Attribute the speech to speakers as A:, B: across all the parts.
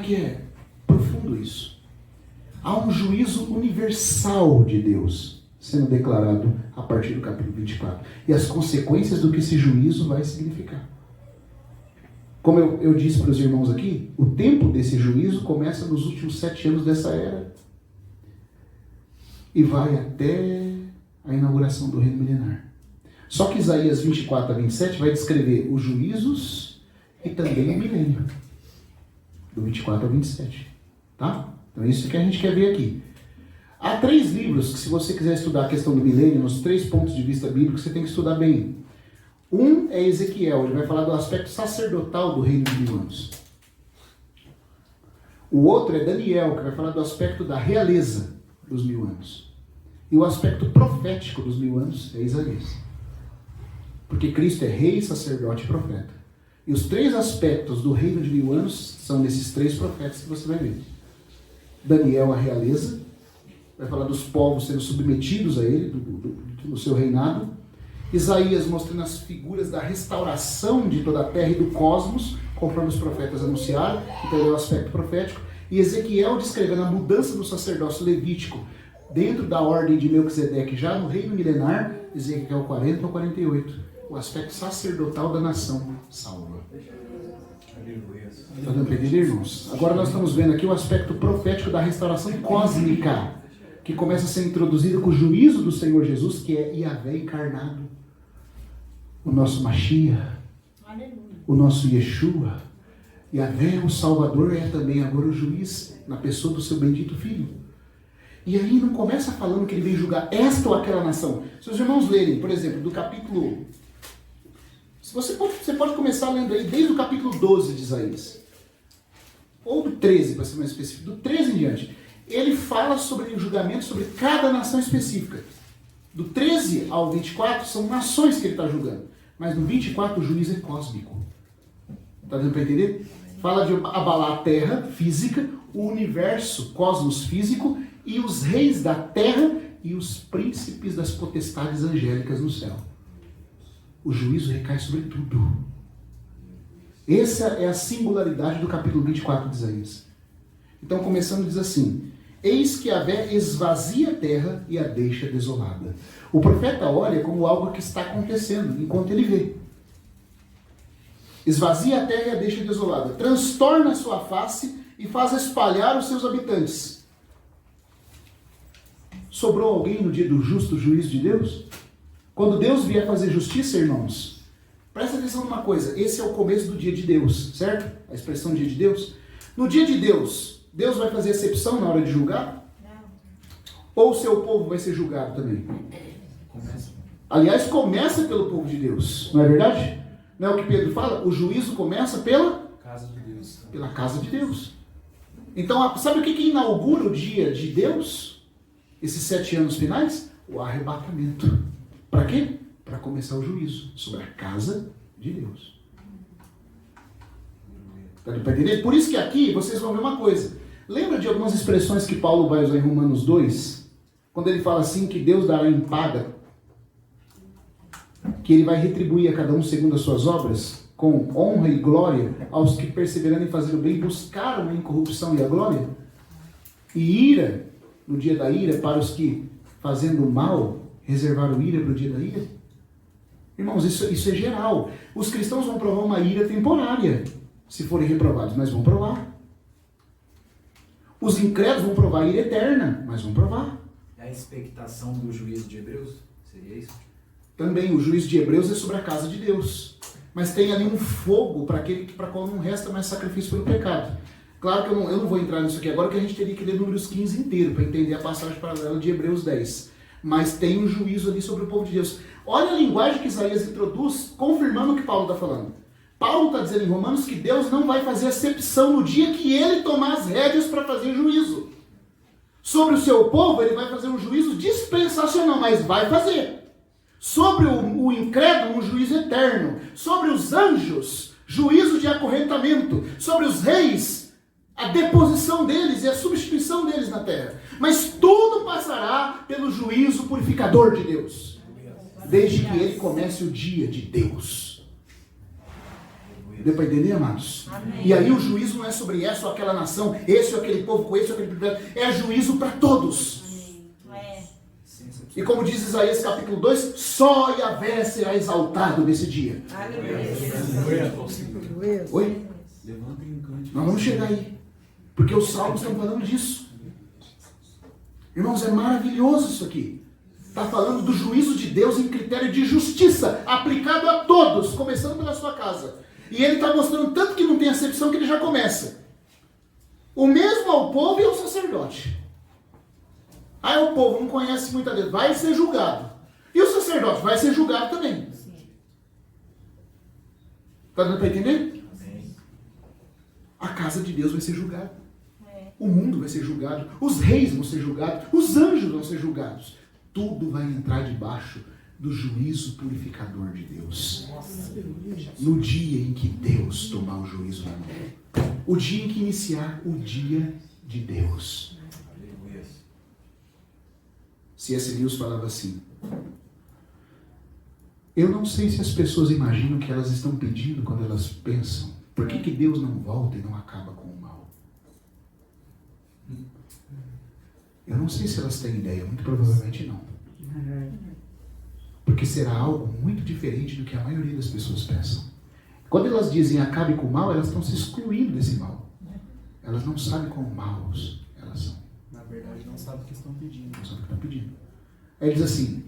A: que é profundo isso. Há um juízo universal de Deus sendo declarado a partir do capítulo 24. E as consequências do que esse juízo vai significar. Como eu disse para os irmãos aqui, o tempo desse juízo começa nos últimos 7 anos dessa era. E vai até a inauguração do reino milenar. Só que Isaías 24 a 27 vai descrever os juízos e também o milênio. Do 24 ao 27. Tá? Então é isso que a gente quer ver aqui. Há 3 livros que, se você quiser estudar a questão do milênio, nos 3 pontos de vista bíblicos, você tem que estudar bem. Um é Ezequiel, ele vai falar do aspecto sacerdotal do reino de 1000 anos. O outro é Daniel, que vai falar do aspecto da realeza dos 1000 anos. E o aspecto profético dos 1000 anos é Isaías. Porque Cristo é rei, sacerdote e profeta. E os 3 aspectos do reino de 1000 anos são nesses 3 profetas que você vai ver. Daniel, a realeza, vai falar dos povos sendo submetidos a ele, do seu reinado. Isaías mostrando as figuras da restauração de toda a terra e do cosmos, conforme os profetas anunciaram, então é o aspecto profético. E Ezequiel descrevendo a mudança do sacerdócio levítico dentro da ordem de Melquisedeque, já no reino milenar, Ezequiel 40 ao 48, o aspecto sacerdotal da nação salva. Está dando para entender, irmãos? Agora nós estamos vendo aqui o aspecto profético da restauração cósmica, que começa a ser introduzida com o juízo do Senhor Jesus, que é Yahvé encarnado. O nosso Mashiach, o nosso Yeshua. Yahvé, o Salvador, é também agora o juiz, na pessoa do seu bendito Filho. E aí não começa falando que ele vem julgar esta ou aquela nação. Se os irmãos lerem, por exemplo, do capítulo... Você pode começar lendo aí desde o capítulo 12 de Isaías. Ou do 13, para ser mais específico. Do 13 em diante. Ele fala sobre o julgamento sobre cada nação específica. Do 13 ao 24 são nações que ele está julgando. Mas no 24 o juízo é cósmico. Está dando para entender? Fala de abalar a terra física, o universo, cosmos físico, e os reis da terra e os príncipes das potestades angélicas no céu. O juízo recai sobre tudo. Essa é a singularidade do capítulo 24 de Isaías. Então, começando, diz assim: eis que Yahvé esvazia a terra e a deixa desolada. O profeta olha como algo que está acontecendo, enquanto ele vê. Esvazia a terra e a deixa desolada. Transtorna a sua face e faz espalhar os seus habitantes. Sobrou alguém no dia do justo juízo de Deus? Quando Deus vier fazer justiça, irmãos, presta atenção numa coisa. Esse é o começo do dia de Deus, certo? A expressão dia de Deus. No dia de Deus, Deus vai fazer acepção na hora de julgar? Não. Ou o seu povo vai ser julgado também? Aliás, começa pelo povo de Deus, não é verdade? Não é o que Pedro fala? O juízo começa pela casa de Deus. Pela casa de Deus. Então, sabe o que inaugura o dia de Deus? Esses 7 anos finais? O arrebatamento. Para quê? Para começar o juízo sobre a casa de Deus. Para entender? Por isso que aqui vocês vão ver uma coisa. Lembra de algumas expressões que Paulo vai usar em Romanos 2? Quando ele fala assim que Deus dará em paga, que ele vai retribuir a cada um segundo as suas obras, com honra e glória aos que perseverando em fazer o bem buscaram a incorrupção e a glória, e ira no dia da ira para os que, fazendo o mal, reservaram ira para o dia da ira. Irmãos, isso é geral. Os cristãos vão provar uma ira temporária, se forem reprovados, mas vão provar. Os incrédulos vão provar a ira eterna, mas vão provar.
B: É a expectação do juízo de Hebreus? Seria isso?
A: Também o juízo de Hebreus é sobre a casa de Deus. Mas tem ali um fogo para aquele para qual não resta mais sacrifício pelo pecado. Claro que eu não vou entrar nisso aqui agora, que a gente teria que ler Números 15 inteiro para entender a passagem paralela de Hebreus 10. Mas tem um juízo ali sobre o povo de Deus. Olha a linguagem que Isaías introduz, confirmando o que Paulo está falando. Paulo está dizendo em Romanos que Deus não vai fazer acepção no dia que ele tomar as rédeas para fazer juízo. Sobre o seu povo, ele vai fazer um juízo dispensacional, mas vai fazer. Sobre o incrédulo, um juízo eterno. Sobre os anjos, juízo de acorrentamento. Sobre os reis, a deposição deles e a substituição deles na terra. Mas tudo passará pelo juízo purificador de Deus. Desde que ele comece o dia de Deus. Deu para entender, amados?
C: Amém.
A: E aí o juízo não é sobre essa ou aquela nação, esse ou aquele povo com esse ou aquele povo. É juízo para todos. E como diz Isaías capítulo 2, só Yahvé será exaltado nesse dia. Oi?
B: Levantem um cântico.
A: Nós vamos chegar aí. Porque os salmos estão falando disso. Irmãos, é maravilhoso isso aqui. Está falando do juízo de Deus em critério de justiça, aplicado a todos, começando pela sua casa. E ele está mostrando tanto que não tem acepção que ele já começa. O mesmo ao povo e ao sacerdote. Aí o povo não conhece muito a Deus, vai ser julgado. E o sacerdote vai ser julgado também. Está dando para entender? A casa de Deus vai ser julgada. O mundo vai ser julgado. Os reis vão ser julgados. Os anjos vão ser julgados. Tudo vai entrar debaixo do juízo purificador de Deus. No dia em que Deus tomar o juízo na mão. O dia em que iniciar o dia de Deus. C.S. Lewis falava assim: eu não sei se as pessoas imaginam o que elas estão pedindo quando elas pensam, por que Deus não volta e não acaba com o mal? Eu não sei se elas têm ideia, muito provavelmente não. Porque será algo muito diferente do que a maioria das pessoas pensam. Quando elas dizem acabe com o mal, elas estão se excluindo desse mal. Elas não sabem quão maus elas são.
B: Na verdade, não sabem o que estão pedindo.
A: Não sabem o que estão pedindo. Aí ele diz assim: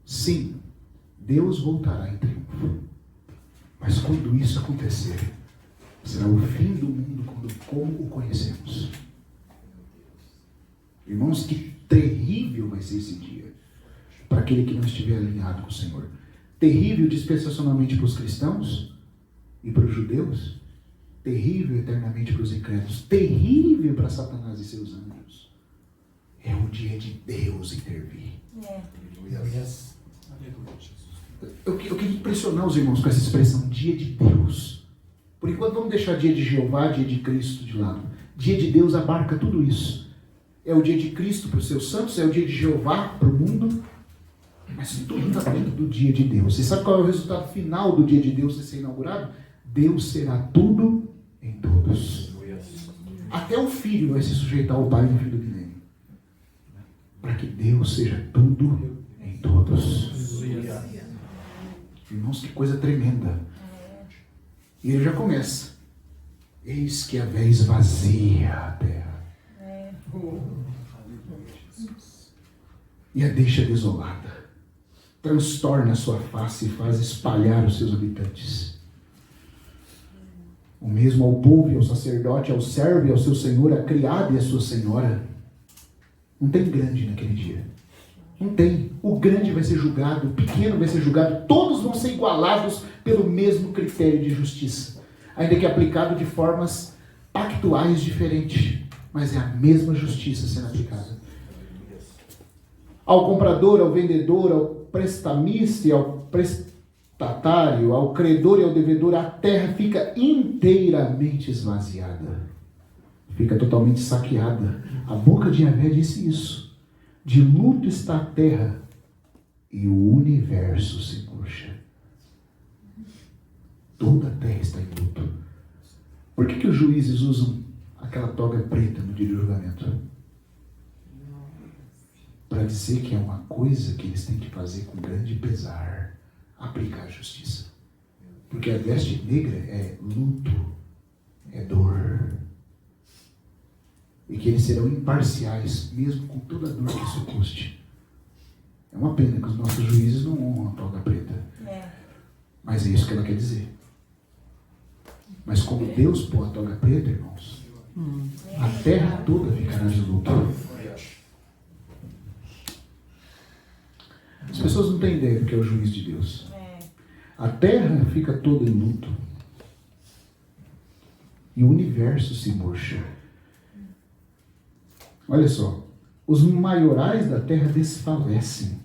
A: sim, Deus voltará em triunfo. Mas quando isso acontecer, será o fim do mundo como o conhecemos. Irmãos, que terrível vai ser esse dia para aquele que não estiver alinhado com o Senhor. Terrível dispensacionalmente para os cristãos e para os judeus. Terrível eternamente para os incrédulos. Terrível para Satanás e seus anjos. É o dia de Deus intervir. Eu queria impressionar os irmãos com essa expressão, dia de Deus. Por enquanto vamos deixar dia de Jeová, dia de Cristo de lado. Dia de Deus abarca tudo isso. É o dia de Cristo para os seus santos, é o dia de Jeová para o mundo, mas tudo está dentro do dia de Deus. Você sabe qual é o resultado final do dia de Deus ser inaugurado? Deus será tudo em todos. Até o filho vai se sujeitar ao pai no fim do milênio. Para que Deus seja tudo em todos. Irmãos, que coisa tremenda. E ele já começa. Eis que a vez vazia a terra. E a deixa desolada. Transtorna a sua face e faz espalhar os seus habitantes. O mesmo ao povo e ao sacerdote, ao servo e ao seu senhor, à criada e à sua senhora. Não tem grande naquele dia. Não tem. O grande vai ser julgado, o pequeno vai ser julgado, todos vão ser igualados pelo mesmo critério de justiça. Ainda que aplicado de formas pactuais diferentes, mas é a mesma justiça sendo aplicada. Ao comprador, ao vendedor, ao prestamista e ao prestatário, ao credor e ao devedor, a terra fica inteiramente esvaziada. Fica totalmente saqueada. A boca de Yahvé disse isso. De luto está a terra e o universo se murcha. Toda a terra está em luto. Por que os juízes usam aquela toga preta no dia do julgamento? Para dizer que é uma coisa que eles têm que fazer com grande pesar, aplicar a justiça. Porque a veste negra é luto, é dor. E que eles serão imparciais, mesmo com toda a dor que isso custe. É uma pena que os nossos juízes não honram a toga preta. Mas é isso que ela quer dizer. Mas como Deus pôs a toga preta, irmãos, a terra toda ficará de luto. As pessoas não têm ideia do que é o juízo de Deus. A terra fica toda em luto. E o universo se murcha. Olha só. Os maiorais da terra desfalecem.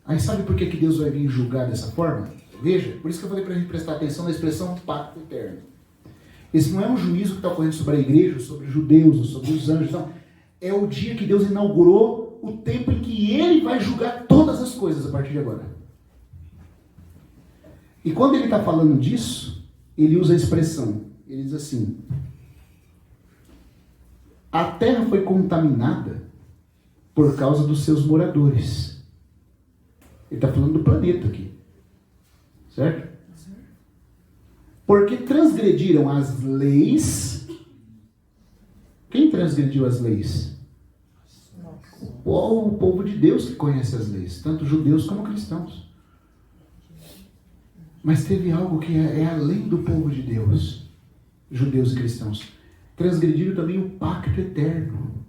A: Aí sabe por que Deus vai vir julgar dessa forma? Veja, por isso que eu falei para a gente prestar atenção na expressão pacto eterno. Esse não é um juízo que está ocorrendo sobre a igreja, sobre os judeus, sobre os anjos, não. É o dia que Deus inaugurou o tempo em que Ele vai julgar todas as coisas a partir de agora. E quando Ele está falando disso, ele usa a expressão, ele diz assim: a terra foi contaminada por causa dos seus moradores. Ele está falando do planeta aqui. Certo? Porque transgrediram as leis. Quem transgrediu as leis? O povo de Deus que conhece as leis, tanto judeus como cristãos. Mas teve algo que é além do povo de Deus, judeus e cristãos. Transgrediram também o pacto eterno.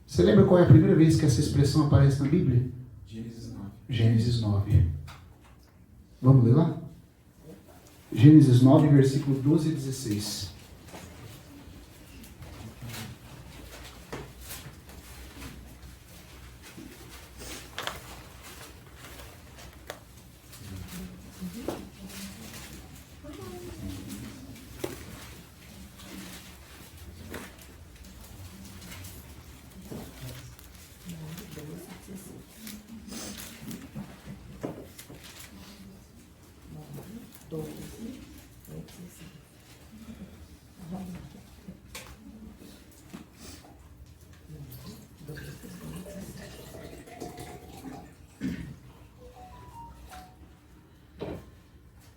A: Você lembra qual é a primeira vez que essa expressão aparece na Bíblia?
B: Gênesis 9.
A: Gênesis 9. Vamos ler lá? Gênesis 9, versículo 12 e 16.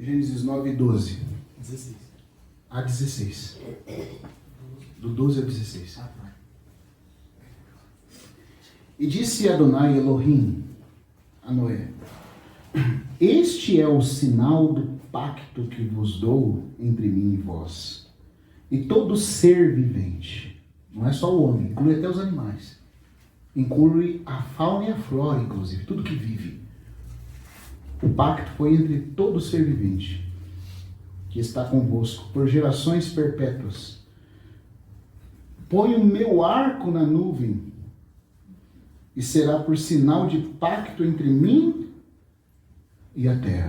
A: Gênesis 9, 12.
B: 16.
A: A 16. Do 12 a 16. E disse Adonai Elohim a Noé: este é o sinal do pacto que vos dou entre mim e vós, e todo ser vivente. Não é só o homem, inclui até os animais. Inclui a fauna e a flora, inclusive, tudo que vive. O pacto foi entre todo ser vivente que está convosco por gerações perpétuas. Põe o meu arco na nuvem e será por sinal de pacto entre mim e a terra.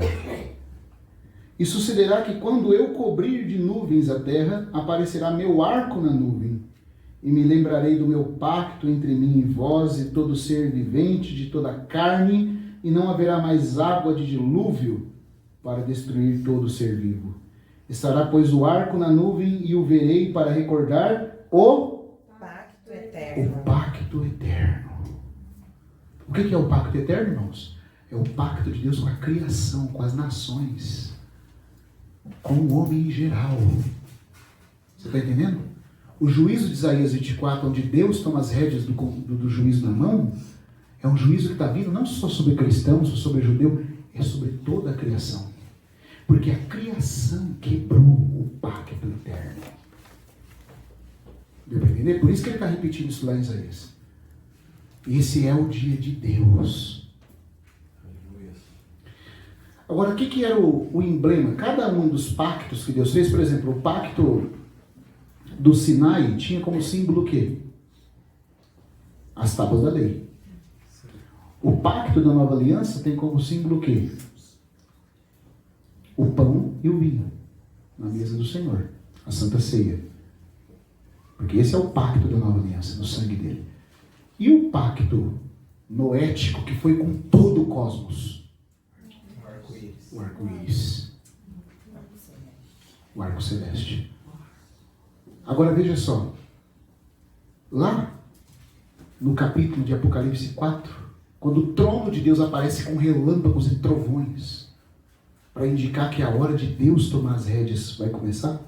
A: E sucederá que quando eu cobrir de nuvens a terra, aparecerá meu arco na nuvem, e me lembrarei do meu pacto entre mim e vós e todo ser vivente de toda a carne, e não haverá mais água de dilúvio para destruir todo ser vivo. Estará, pois, o arco na nuvem, e o verei para recordar o
C: pacto eterno.
A: O pacto eterno. O que é o pacto eterno, irmãos? É o pacto de Deus com a criação, com as nações, com o homem em geral. Você está entendendo? O juízo de Isaías 24, onde Deus toma as rédeas do juízo na mão, é um juízo que está vindo não só sobre cristãos, sobre judeu, é sobre toda a criação. Porque a criação quebrou o pacto eterno. Deu para entender? Por isso que ele está repetindo isso lá em Isaías. Esse é o dia de Deus. Agora, o que era o emblema? Cada um dos pactos que Deus fez, por exemplo, o pacto do Sinai tinha como símbolo o quê? As tábuas da lei. O pacto da nova aliança tem como símbolo o quê? O pão e o vinho na mesa do Senhor, a Santa Ceia. Porque esse é o pacto da nova aliança, no sangue dele. E o pacto noético, que foi com todo o cosmos? O arco-íris. O arco celeste. Agora veja só. Lá no capítulo de Apocalipse 4, quando o trono de Deus aparece com relâmpagos e trovões, para indicar que a hora de Deus tomar as rédeas vai começar,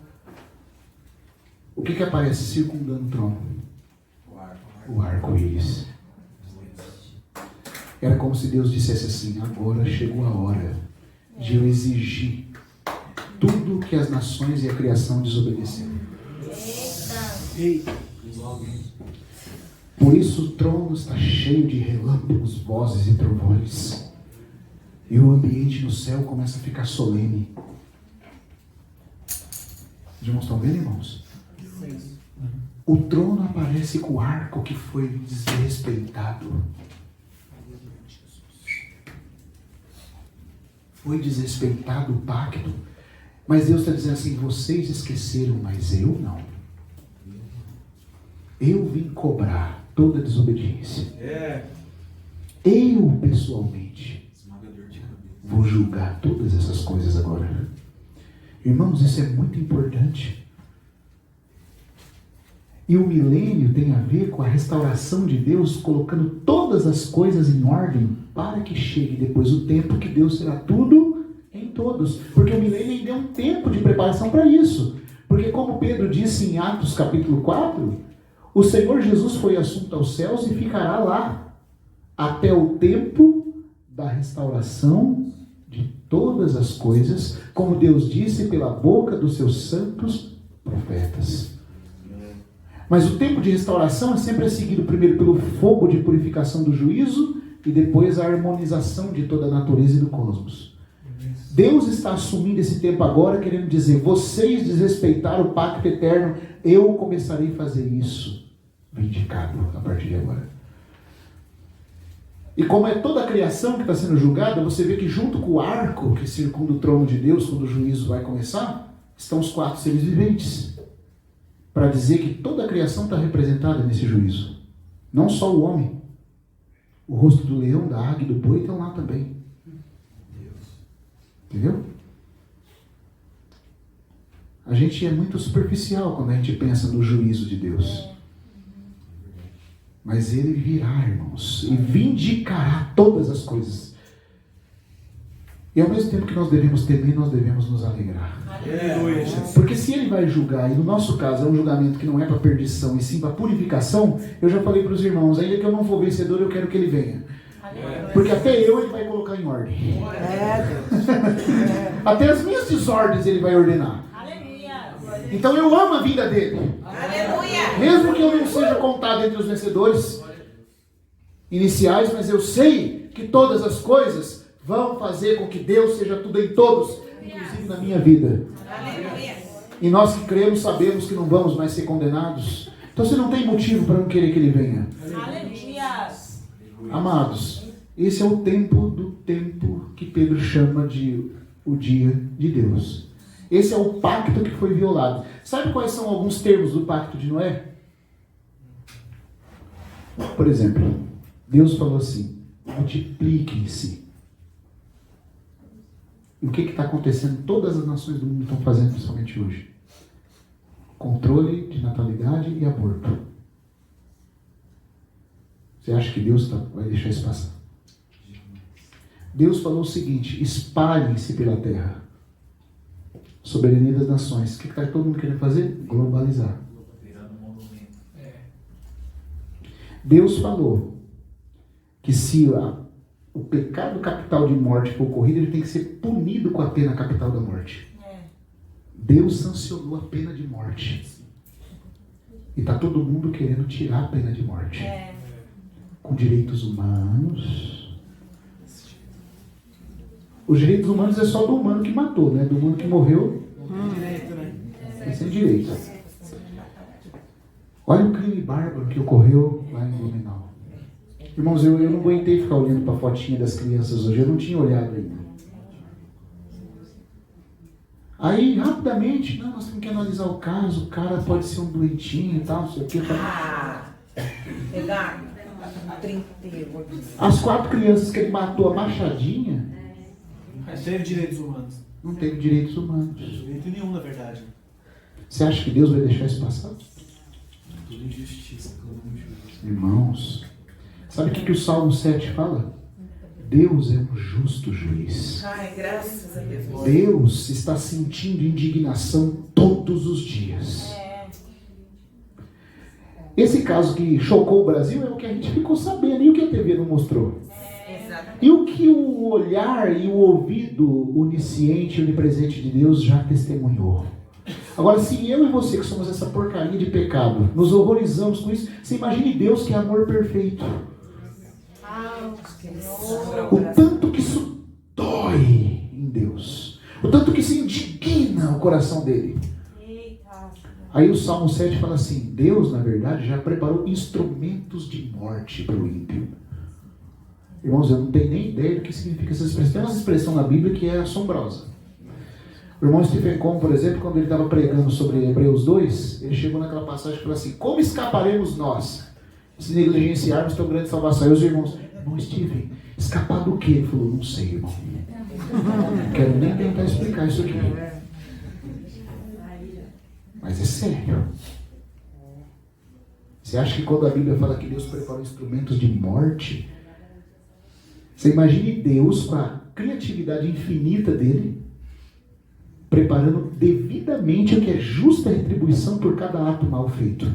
A: o que aparece circundando o trono? O arco-íris. Era como se Deus dissesse assim: agora chegou a hora de eu exigir tudo que as nações e a criação desobedeceram. Por isso o trono está cheio de relâmpagos, vozes e trovões. E o ambiente no céu começa a ficar solene. Os irmãos estão vendo, irmãos? Sim. O trono aparece com o arco que foi desrespeitado. Foi desrespeitado o pacto. Mas Deus está dizendo assim: vocês esqueceram, mas eu não. Eu vim cobrar toda desobediência. Eu, pessoalmente, vou julgar todas essas coisas agora. Irmãos, isso é muito importante. E o milênio tem a ver com a restauração de Deus, colocando todas as coisas em ordem, para que chegue depois o tempo que Deus será tudo em todos. Porque o milênio deu um tempo de preparação para isso. Porque como Pedro disse em Atos capítulo 4, o Senhor Jesus foi assunto aos céus e ficará lá, até o tempo da restauração de todas as coisas, como Deus disse pela boca dos seus santos profetas. Mas o tempo de restauração é sempre seguido primeiro pelo fogo de purificação do juízo e depois a harmonização de toda a natureza e do cosmos. Deus está assumindo esse tempo agora, querendo dizer, vocês desrespeitaram o pacto eterno, eu começarei a fazer isso, vindicado a partir de agora. E como é toda a criação que está sendo julgada, você vê que junto com o arco que circunda o trono de Deus, quando o juízo vai começar, estão os 4 seres viventes. Para dizer que toda a criação está representada nesse juízo. Não só o homem. O rosto do leão, da águia e do boi estão lá também. Entendeu? A gente é muito superficial quando a gente pensa no juízo de Deus. Mas ele virá, irmãos, e vindicará todas as coisas. E ao mesmo tempo que nós devemos temer, nós devemos nos alegrar. Porque se ele vai julgar, e no nosso caso é um julgamento que não é para perdição, e sim para purificação, eu já falei para os irmãos, ainda que eu não for vencedor, eu quero que ele venha. Porque até ele vai colocar em ordem. Até as minhas desordens ele vai ordenar. Então eu amo a vinda dele. Mesmo que eu não seja contado entre os vencedores iniciais, mas eu sei que todas as coisas vão fazer com que Deus seja tudo em todos, inclusive na minha vida. E nós que cremos sabemos que não vamos mais ser condenados. Então você não tem motivo para não querer que ele venha. Amados, esse é o tempo do tempo que Pedro chama de o dia de Deus. Esse é o pacto que foi violado. Sabe quais são alguns termos do pacto de Noé? Por exemplo, Deus falou assim: multipliquem-se. E o que está acontecendo? Todas as nações do mundo estão fazendo, principalmente hoje. Controle de natalidade e aborto. Você acha que Deus vai deixar isso passar? Deus falou o seguinte: espalhem-se pela terra. Soberania das nações. O que está todo mundo querendo fazer? Globalizar. Deus falou que se o pecado capital de morte for ocorrido, ele tem que ser punido com a pena capital da morte. Deus sancionou a pena de morte. E está todo mundo querendo tirar a pena de morte. Com direitos humanos. Os direitos humanos é só do humano que matou, né? Do humano que morreu. É sem direito. Olha o crime bárbaro que ocorreu lá em Blumenau. Irmãos, eu não aguentei ficar olhando para a fotinha das crianças hoje. Eu não tinha olhado ainda. Aí, rapidamente, não, nós temos que analisar o caso. O cara pode ser um doentinho e tal, não sei o que. As 4 crianças que ele matou a machadinha.
D: Mas teve direitos humanos.
A: Não teve direitos humanos.
D: Direito nenhum, na verdade.
A: Você acha que Deus vai deixar isso passar?
D: Tudo injustiça.
A: Irmãos, sabe o que o Salmo 7 fala? Deus é um justo juiz.
C: Ai, graças a Deus.
A: Deus está sentindo indignação todos os dias. Esse caso que chocou o Brasil é o que a gente ficou sabendo e o que a TV não mostrou. E o que o olhar e o ouvido onisciente e onipresente de Deus já testemunhou. Agora, se eu e você, que somos essa porcaria de pecado, nos horrorizamos com isso, você imagine Deus que é amor perfeito. O tanto que isso dói em Deus. O tanto que se indigna o coração dele. Aí o Salmo 7 fala assim: Deus, na verdade, já preparou instrumentos de morte para o ímpio. Irmãos, eu não tenho nem ideia do que significa essa expressão. Tem uma expressão na Bíblia que é assombrosa. O irmão Stephen Cohn, por exemplo, quando ele estava pregando sobre Hebreus 2, ele chegou naquela passagem e falou assim: como escaparemos nós, se negligenciarmos tão grande salvação? Aí os irmãos: irmão Stephen, escapar do quê? Ele falou: não sei, irmão. Não quero nem tentar explicar isso aqui. Mas é sério. Você acha que quando a Bíblia fala que Deus preparou instrumentos de morte, você imagine Deus com a criatividade infinita dele, preparando devidamente o que é justa retribuição por cada ato mal feito.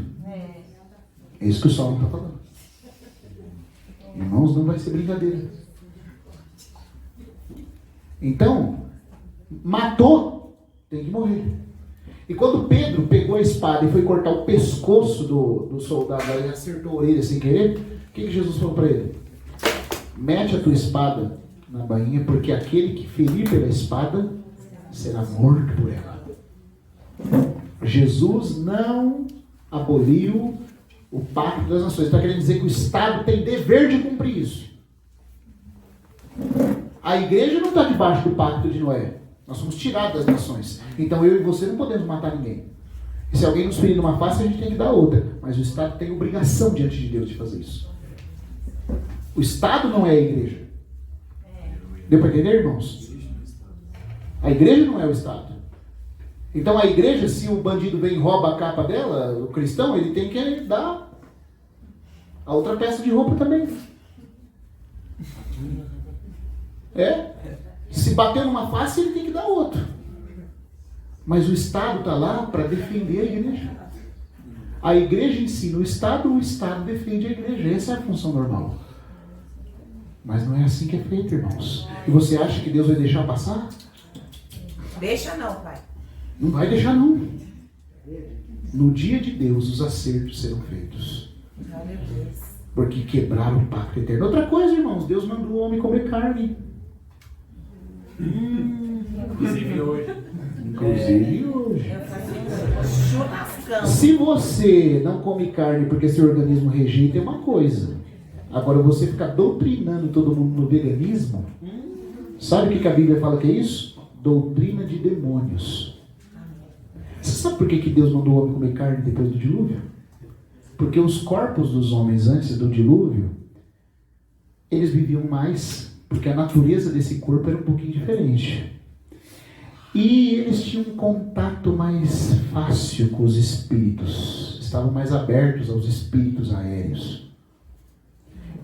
A: É isso que o Salmo está falando. Irmãos, não vai ser brincadeira. Então, matou, tem que morrer. E quando Pedro pegou a espada e foi cortar o pescoço do soldado, ele acertou a orelha sem querer, o que Jesus falou para ele? Mete a tua espada na bainha, porque aquele que ferir pela espada será morto por ela. Jesus não aboliu o pacto das nações. Está querendo dizer que o Estado tem dever de cumprir isso. A igreja não está debaixo do pacto de Noé. Nós somos tirados das nações. Então eu e você não podemos matar ninguém. E se alguém nos ferir numa face, a gente tem que dar outra. Mas o Estado tem obrigação diante de Deus de fazer isso. O Estado não é a igreja. Deu para entender, irmãos? A igreja não é o Estado. Então a igreja, se o bandido vem e rouba a capa dela, o cristão, ele tem que dar a outra peça de roupa também. Se bater numa face, ele tem que dar outro. Mas o Estado está lá para defender a igreja. A igreja ensina o Estado defende a igreja. Essa é a função normal. Mas não é assim que é feito, irmãos. E você acha que Deus vai deixar passar?
C: Deixa não, pai.
A: Não vai deixar, não. No dia de Deus, os acertos serão feitos. Porque quebraram o pacto eterno. Outra coisa, irmãos, Deus mandou o homem comer carne.
B: Inclusive hoje.
A: Inclusive hoje.
C: Eu faço churrascão.
A: Se você não come carne porque seu organismo rejeita, é uma coisa. Agora, você ficar doutrinando todo mundo no veganismo, sabe o que a Bíblia fala que é isso? Doutrina de demônios. Você sabe por que Deus mandou o homem comer carne depois do dilúvio? Porque os corpos dos homens antes do dilúvio, eles viviam mais, porque a natureza desse corpo era um pouquinho diferente. E eles tinham um contato mais fácil com os espíritos, estavam mais abertos aos espíritos aéreos.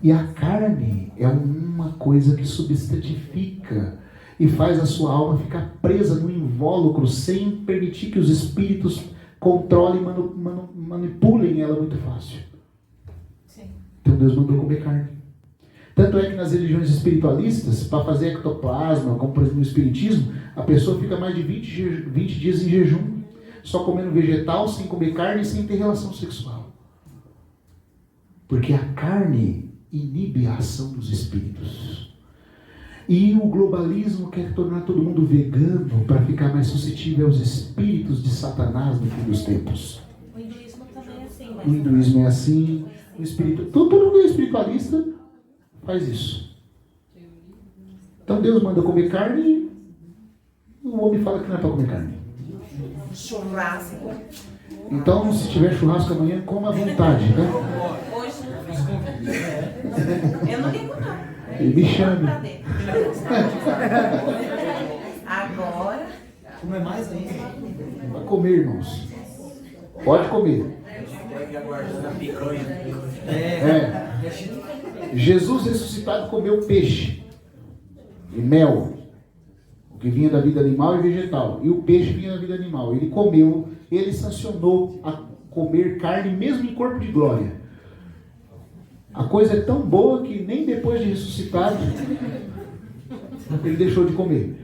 A: E a carne é uma coisa que substantifica e faz a sua alma ficar presa no invólucro sem permitir que os espíritos controlem e manipulem ela muito fácil.
C: Sim.
A: Então Deus mandou comer carne. Tanto é que nas religiões espiritualistas, para fazer ectoplasma, como por exemplo no espiritismo, a pessoa fica mais de 20 dias em jejum, só comendo vegetal, sem comer carne e sem ter relação sexual. Porque a carne inibe a ação dos espíritos. E o globalismo quer tornar todo mundo vegano para ficar mais suscetível aos espíritos de Satanás no fim dos tempos.
C: O hinduísmo também é assim. Mas...
A: O hinduísmo é assim, o espírito, todo mundo é espiritualista, faz isso. Então Deus manda comer carne e o homem fala que não é para comer carne.
C: Churrasco.
A: Então, se tiver churrasco amanhã, coma à vontade, né?
C: Hoje eu não ligo não.
A: E me chame.
C: Agora.
D: Como é mais ainda?
A: Vai comer, irmãos. Pode comer.
B: Pega aguardando a picanha.
A: Jesus ressuscitado comeu peixe e mel, o que vinha da vida animal e vegetal, e o peixe vinha da vida animal. Ele comeu, ele sancionou a comer carne mesmo em corpo de glória. A coisa é tão boa que nem depois de ressuscitado ele deixou de comer.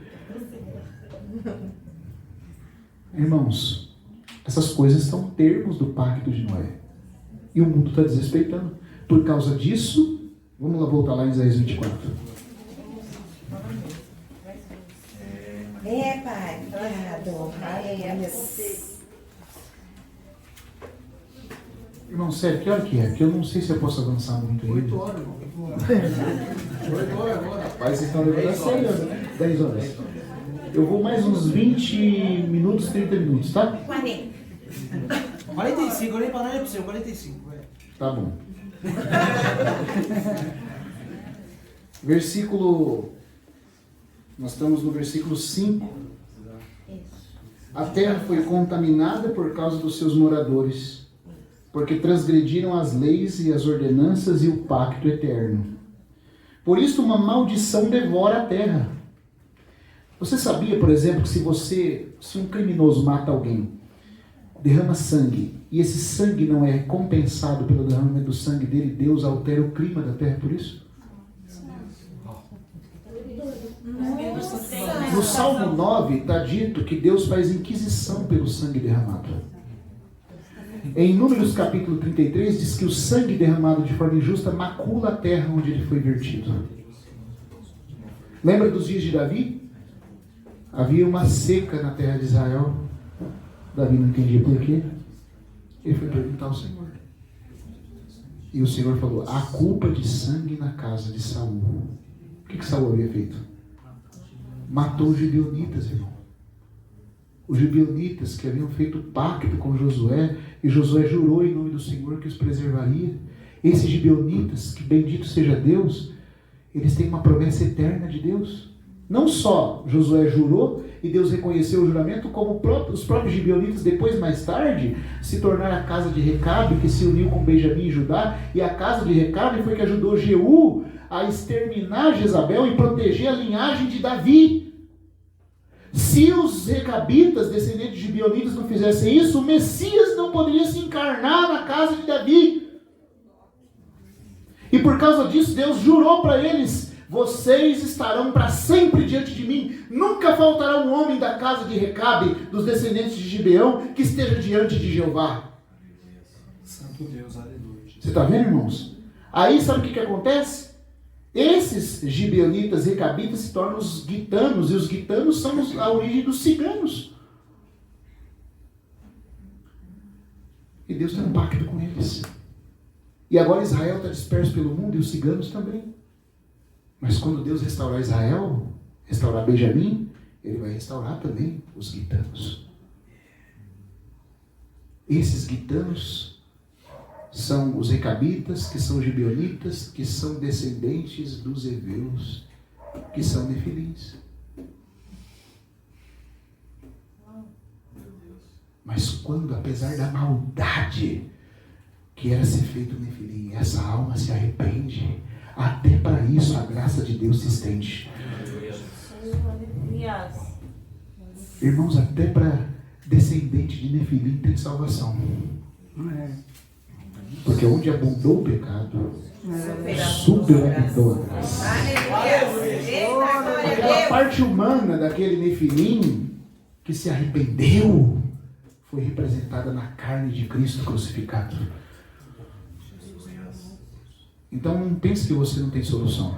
A: Irmãos, essas coisas são termos do pacto de Noé. E o mundo está desrespeitando. Por causa disso, vamos lá voltar lá em Isaías 24.
C: Pai. Obrigado.
A: Irmão, sério, que hora que é? Porque eu não sei se eu posso avançar muito aí.
D: 8 horas, irmão. 8 horas agora.
A: Rapaz, vocês estão levando a sério, né? 10 horas. Eu vou mais uns 20 minutos, 30 minutos, tá?
C: 40.
D: 45, olhei pra nada pra você, 45. Vai.
A: Tá bom. Versículo... Nós estamos no versículo 5. A terra foi contaminada por causa dos seus moradores, porque transgrediram as leis e as ordenanças e o pacto eterno. Por isso uma maldição devora a terra. Você sabia, por exemplo, que se um criminoso mata alguém, derrama sangue, e esse sangue não é compensado pelo derramamento do sangue dele, Deus altera o clima da terra por isso? No Salmo 9 está dito que Deus faz inquisição pelo sangue derramado. Em Números capítulo 33 diz que o sangue derramado de forma injusta macula a terra onde ele foi vertido. Lembra dos dias de Davi? Havia uma seca na terra de Israel. Davi não entendia por quê. Ele foi perguntar ao Senhor. E o Senhor falou: há culpa de sangue na casa de Saul. O que Saul havia feito? Matou os gibeonitas, irmão. Os gibeonitas que haviam feito pacto com Josué, e Josué jurou em nome do Senhor que os preservaria. Esses gibeonitas, que bendito seja Deus, eles têm uma promessa eterna de Deus. Não só Josué jurou e Deus reconheceu o juramento, como os próprios gibeonitas, depois, mais tarde, se tornaram a casa de Recabe, que se uniu com Benjamim e Judá, e a casa de Recabe foi que ajudou Jeú a exterminar Jezabel e proteger a linhagem de Davi. Se os recabitas, descendentes de gibeonitas, não fizessem isso, o Messias não poderia se encarnar na casa de Davi. E por causa disso, Deus jurou para eles: vocês estarão para sempre diante de mim. Nunca faltará um homem da casa de Recabe, dos descendentes de Gibeão, que esteja diante de Jeová.
D: Santo Deus, aleluia.
A: Você está vendo, irmãos? Aí sabe o que acontece? Esses gibeonitas, recabitas, se tornam os gitanos, e os gitanos são a origem dos ciganos. E Deus tem um pacto com eles. E agora Israel está disperso pelo mundo, e os ciganos também. Mas quando Deus restaurar Israel, restaurar Benjamim, Ele vai restaurar também os gitanos. Esses gitanos são os recabitas, que são gibeonitas, que são descendentes dos heveus, que são nefilins. Mas quando, apesar da maldade que era ser feito nefilim, essa alma se arrepende, até para isso a graça de Deus se estende. Irmãos, até para descendente de nefilim tem salvação. Porque onde abundou o pecado, superabundou a graça. Aquela parte humana daquele nefilim que se arrependeu foi representada na carne de Cristo crucificado. Então não pense que você não tem solução,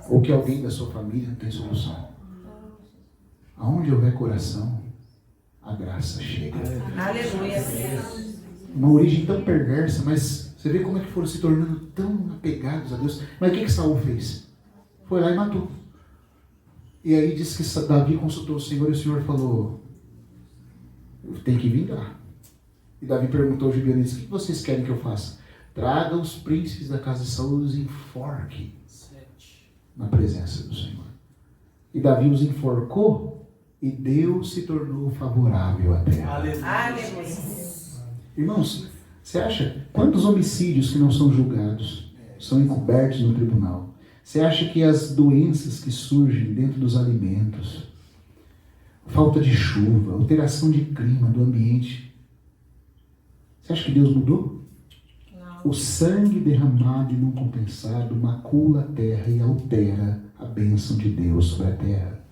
A: ou que alguém da sua família não tem solução. Aonde houver coração, a graça chega.
C: Aleluia.
A: Uma origem tão perversa, mas você vê como é que foram se tornando tão apegados a Deus. Mas o que Saul fez? Foi lá e matou. E aí diz que Davi consultou o Senhor, e o Senhor falou: tem que vingar. E Davi perguntou aos gibeonitas: o que vocês querem que eu faça? Traga os príncipes da casa de Saul e os enforque na presença do Senhor. E Davi os enforcou, e Deus se tornou favorável à terra.
C: Aleluia.
A: Irmãos, você acha quantos homicídios que não são julgados são encobertos no tribunal? Você acha que as doenças que surgem dentro dos alimentos, falta de chuva, alteração de clima, do ambiente, você acha que Deus mudou? O sangue derramado e não compensado macula a terra e altera a bênção de Deus sobre a terra.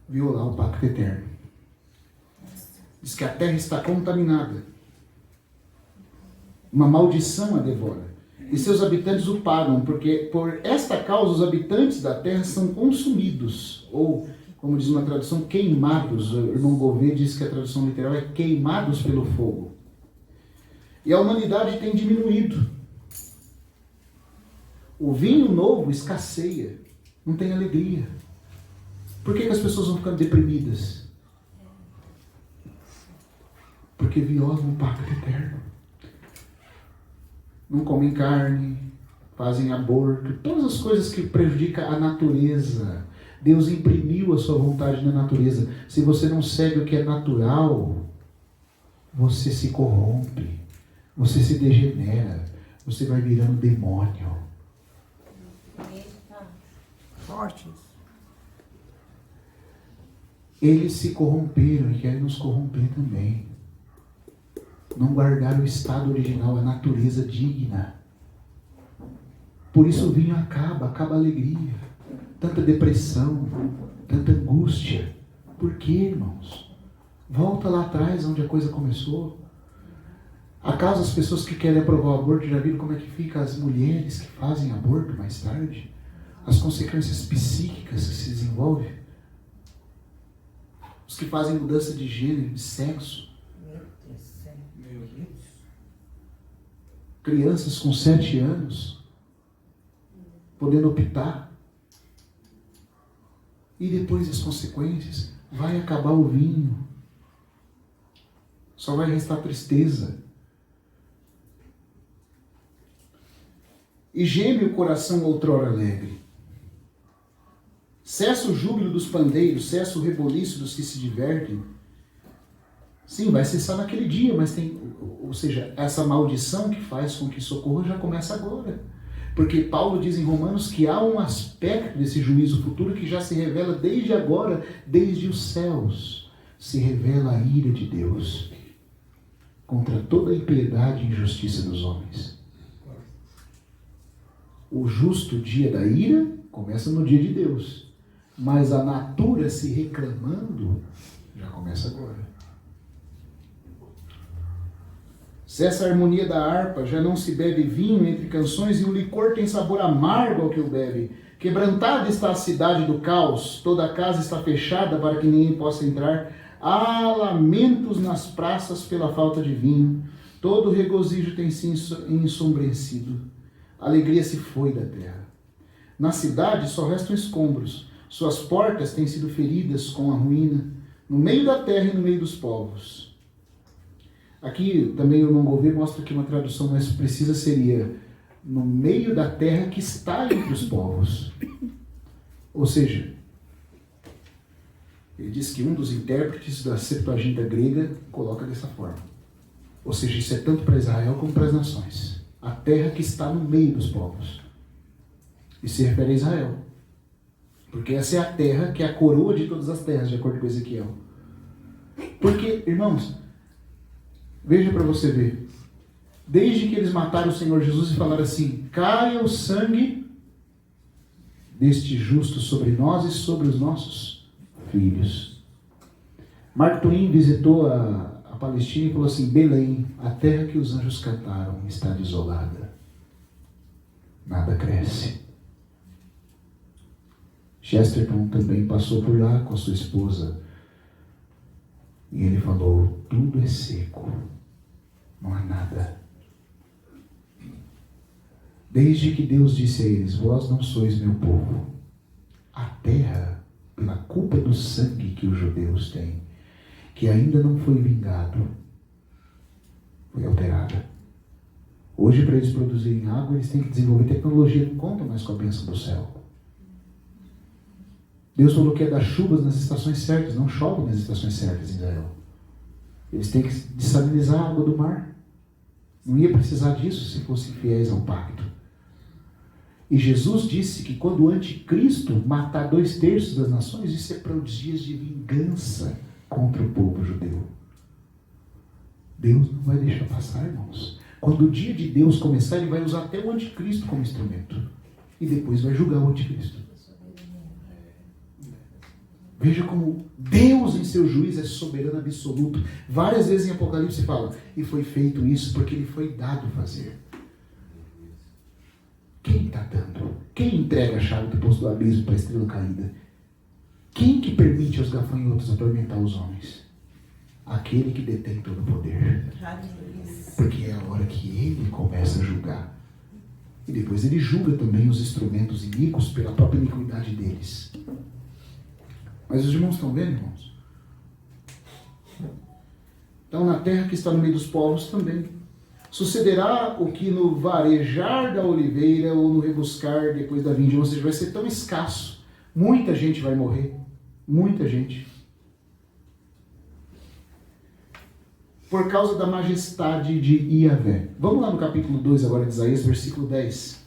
A: Violar o pacto eterno. Diz que a terra está contaminada. Uma maldição a devora. E seus habitantes o pagam, porque por esta causa os habitantes da terra são consumidos, ou, como diz uma tradução, queimados. O irmão Gouveia diz que a tradução literal é queimados pelo fogo. E a humanidade tem diminuído. O vinho novo escasseia, não tem alegria. Por que as pessoas vão ficando deprimidas? Porque violam o pacto eterno. Não comem carne, fazem aborto, todas as coisas que prejudicam a natureza. Deus imprimiu a sua vontade na natureza. Se você não segue o que é natural, você se corrompe, você se degenera, você vai virando demônio.
D: Forte.
A: Eles se corromperam e querem nos corromper também. Não guardaram o estado original, a natureza digna. Por isso o vinho acaba a alegria. Tanta depressão, tanta angústia. Por quê, irmãos? Volta lá atrás, onde a coisa começou. Acaso as pessoas que querem aprovar o aborto já viram como é que fica as mulheres que fazem aborto mais tarde? As consequências psíquicas que se desenvolvem? Os que fazem mudança de gênero, de sexo?
D: Meu Deus.
A: Crianças com 7 anos podendo optar. E depois as consequências, vai acabar o vinho. Só vai restar tristeza. E geme o coração outrora alegre. Cessa o júbilo dos pandeiros, cessa o reboliço dos que se divertem. Sim, vai cessar naquele dia, mas tem, ou seja, essa maldição que faz com que socorro já começa agora. Porque Paulo diz em Romanos que há um aspecto desse juízo futuro que já se revela desde agora, desde os céus. Se revela a ira de Deus contra toda a impiedade e injustiça dos homens. O justo dia da ira começa no dia de Deus. Mas a natura se reclamando já começa agora. Cessa a harmonia da harpa, já não se bebe vinho entre canções, e o licor tem sabor amargo ao que o bebe. Quebrantada está a cidade do caos, toda a casa está fechada para que ninguém possa entrar. Há lamentos nas praças pela falta de vinho, todo regozijo tem se ensombrecido. A alegria se foi da terra. Na cidade só restam escombros, suas portas têm sido feridas com a ruína, no meio da terra e no meio dos povos. Aqui também o Mongolvê mostra que uma tradução mais precisa seria no meio da terra que está entre os povos. Ou seja, ele diz que um dos intérpretes da Septuaginta grega coloca dessa forma. Ou seja, isso é tanto para Israel como para as nações. A terra que está no meio dos povos. E se refere a Israel. Porque essa é a terra que é a coroa de todas as terras, de acordo com Ezequiel. Porque, irmãos, veja para você ver. Desde que eles mataram o Senhor Jesus e falaram assim: caia o sangue deste justo sobre nós e sobre os nossos filhos. Mark Twain visitou a Palestina e falou assim: Belém, a terra que os anjos cantaram, está desolada. Nada cresce. Chesterton também passou por lá com a sua esposa. E ele falou: tudo é seco. Não há nada. Desde que Deus disse a eles: vós não sois meu povo, a terra, pela culpa do sangue que os judeus têm, que ainda não foi vingado, foi alterada. Hoje, para eles produzirem água, eles têm que desenvolver tecnologia, não conta mais com a bênção do céu. Deus falou que é dar chuvas nas estações certas, não chove nas estações certas em Israel. Eles têm que dessalinizar a água do mar. Não ia precisar disso se fossem fiéis ao pacto. E Jesus disse que quando o anticristo matar 2/3 das nações, isso é para os dias de vingança contra o povo judeu. Deus não vai deixar passar, irmãos. Quando o dia de Deus começar, ele vai usar até o anticristo como instrumento. E depois vai julgar o anticristo. Veja como Deus em seu juízo é soberano absoluto. Várias vezes em Apocalipse fala: e foi feito isso porque lhe foi dado fazer. Quem está dando? Quem entrega a chave do poço do abismo para a estrela caída? Quem que permite aos gafanhotos atormentar os homens? Aquele que detém todo o poder. Porque é a hora que ele começa a julgar. E depois ele julga também os instrumentos iníquos pela própria iniquidade deles. Mas os irmãos estão vendo, irmãos? Então, na terra que está no meio dos povos também. Sucederá o que no varejar da oliveira ou no rebuscar depois da vindima, ou seja, vai ser tão escasso, Muita gente vai morrer. Muita gente. Por causa da majestade de Iavé. Vamos lá no capítulo 2 agora de Isaías, versículo 10.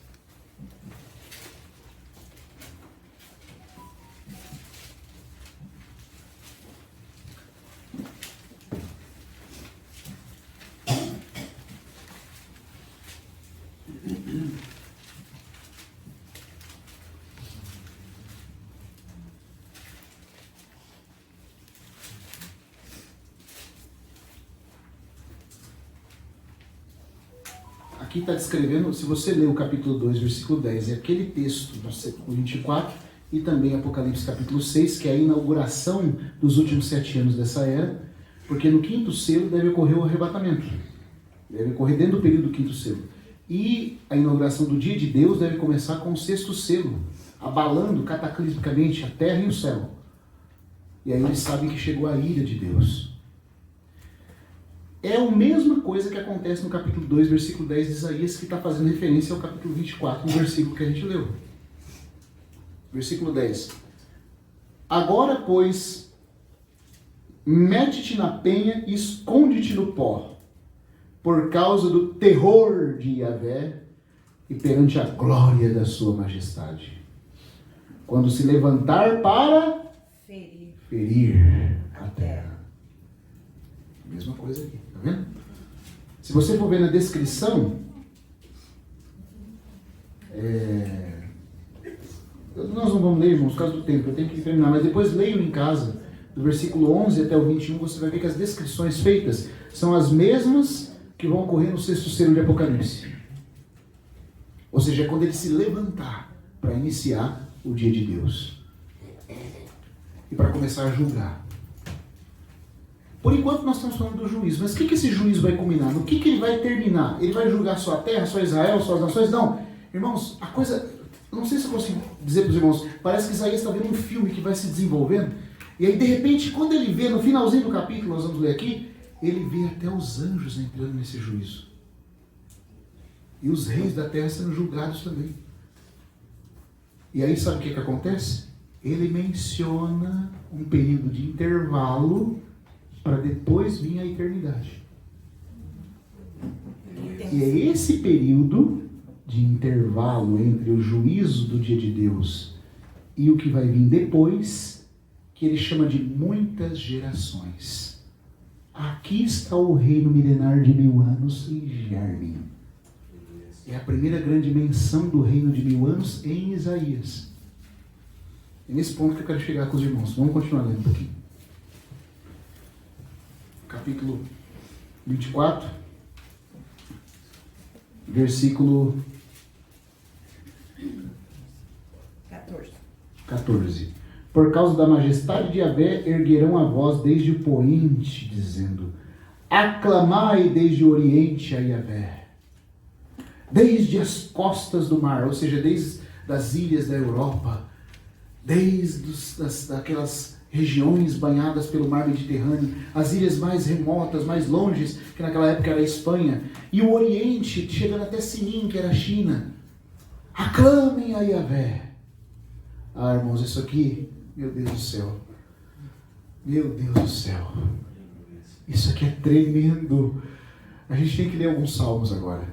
A: Aqui está descrevendo, se você ler o capítulo 2, versículo 10, é aquele texto do século 24 e também Apocalipse capítulo 6, que é a inauguração dos últimos 7 anos dessa era, porque no 5º selo deve ocorrer o arrebatamento. Deve ocorrer dentro do período do 5º selo. E a inauguração do dia de Deus deve começar com o 6º selo, abalando cataclismicamente a terra e o céu. E aí eles sabem que chegou a ira de Deus. É a mesma coisa que acontece no capítulo 2, versículo 10 de Isaías, que está fazendo referência ao capítulo 24, no versículo que a gente leu. Versículo 10. Agora, pois, mete-te na penha e esconde-te no pó, por causa do terror de Iavé e perante a glória da sua majestade. Quando se levantar para ferir a terra. Mesma coisa aqui, tá vendo? Se você for ver na descrição, nós não vamos ler, irmãos, por causa do tempo, eu tenho que terminar, mas depois leiam em casa, do versículo 11 até o 21, você vai ver que as descrições feitas são as mesmas que vão ocorrer no 6º selo de Apocalipse. Ou seja, é quando ele se levantar para iniciar o dia de Deus e para começar a julgar. Por enquanto nós estamos falando do juízo, mas o que esse juízo vai culminar? No que ele vai terminar? Ele vai julgar só a terra, só Israel, só as nações? Não. Irmãos, a coisa, eu não sei se eu consigo dizer para os irmãos, parece que Isaías está vendo um filme que vai se desenvolvendo, e aí de repente, quando ele vê, no finalzinho do capítulo, nós vamos ler aqui, ele vê até os anjos entrando nesse juízo. E os reis da terra sendo julgados também. E aí sabe o que acontece? Ele menciona um período de intervalo para depois vir a eternidade. E é esse período de intervalo entre o juízo do dia de Deus e o que vai vir depois, que ele chama de muitas gerações. Aqui está o reino milenar de 1000 anos em germe. É a primeira grande menção do reino de 1000 anos em Isaías. É nesse ponto que eu quero chegar com os irmãos. Vamos continuar lendo um pouquinho. Capítulo 24, versículo 14. Por causa da majestade de Iavé, erguerão a voz desde o poente, dizendo: aclamai desde o oriente a Iavé, desde as costas do mar, ou seja, desde as ilhas da Europa, desde daquelas regiões banhadas pelo mar Mediterrâneo, as ilhas mais remotas, mais longes, que naquela época era a Espanha, e o Oriente, chegando até Sinim, que era a China. Aclamem a Iavé. Ah, irmãos, isso aqui, meu Deus do céu. Meu Deus do céu. Isso aqui é tremendo. A gente tem que ler alguns salmos agora.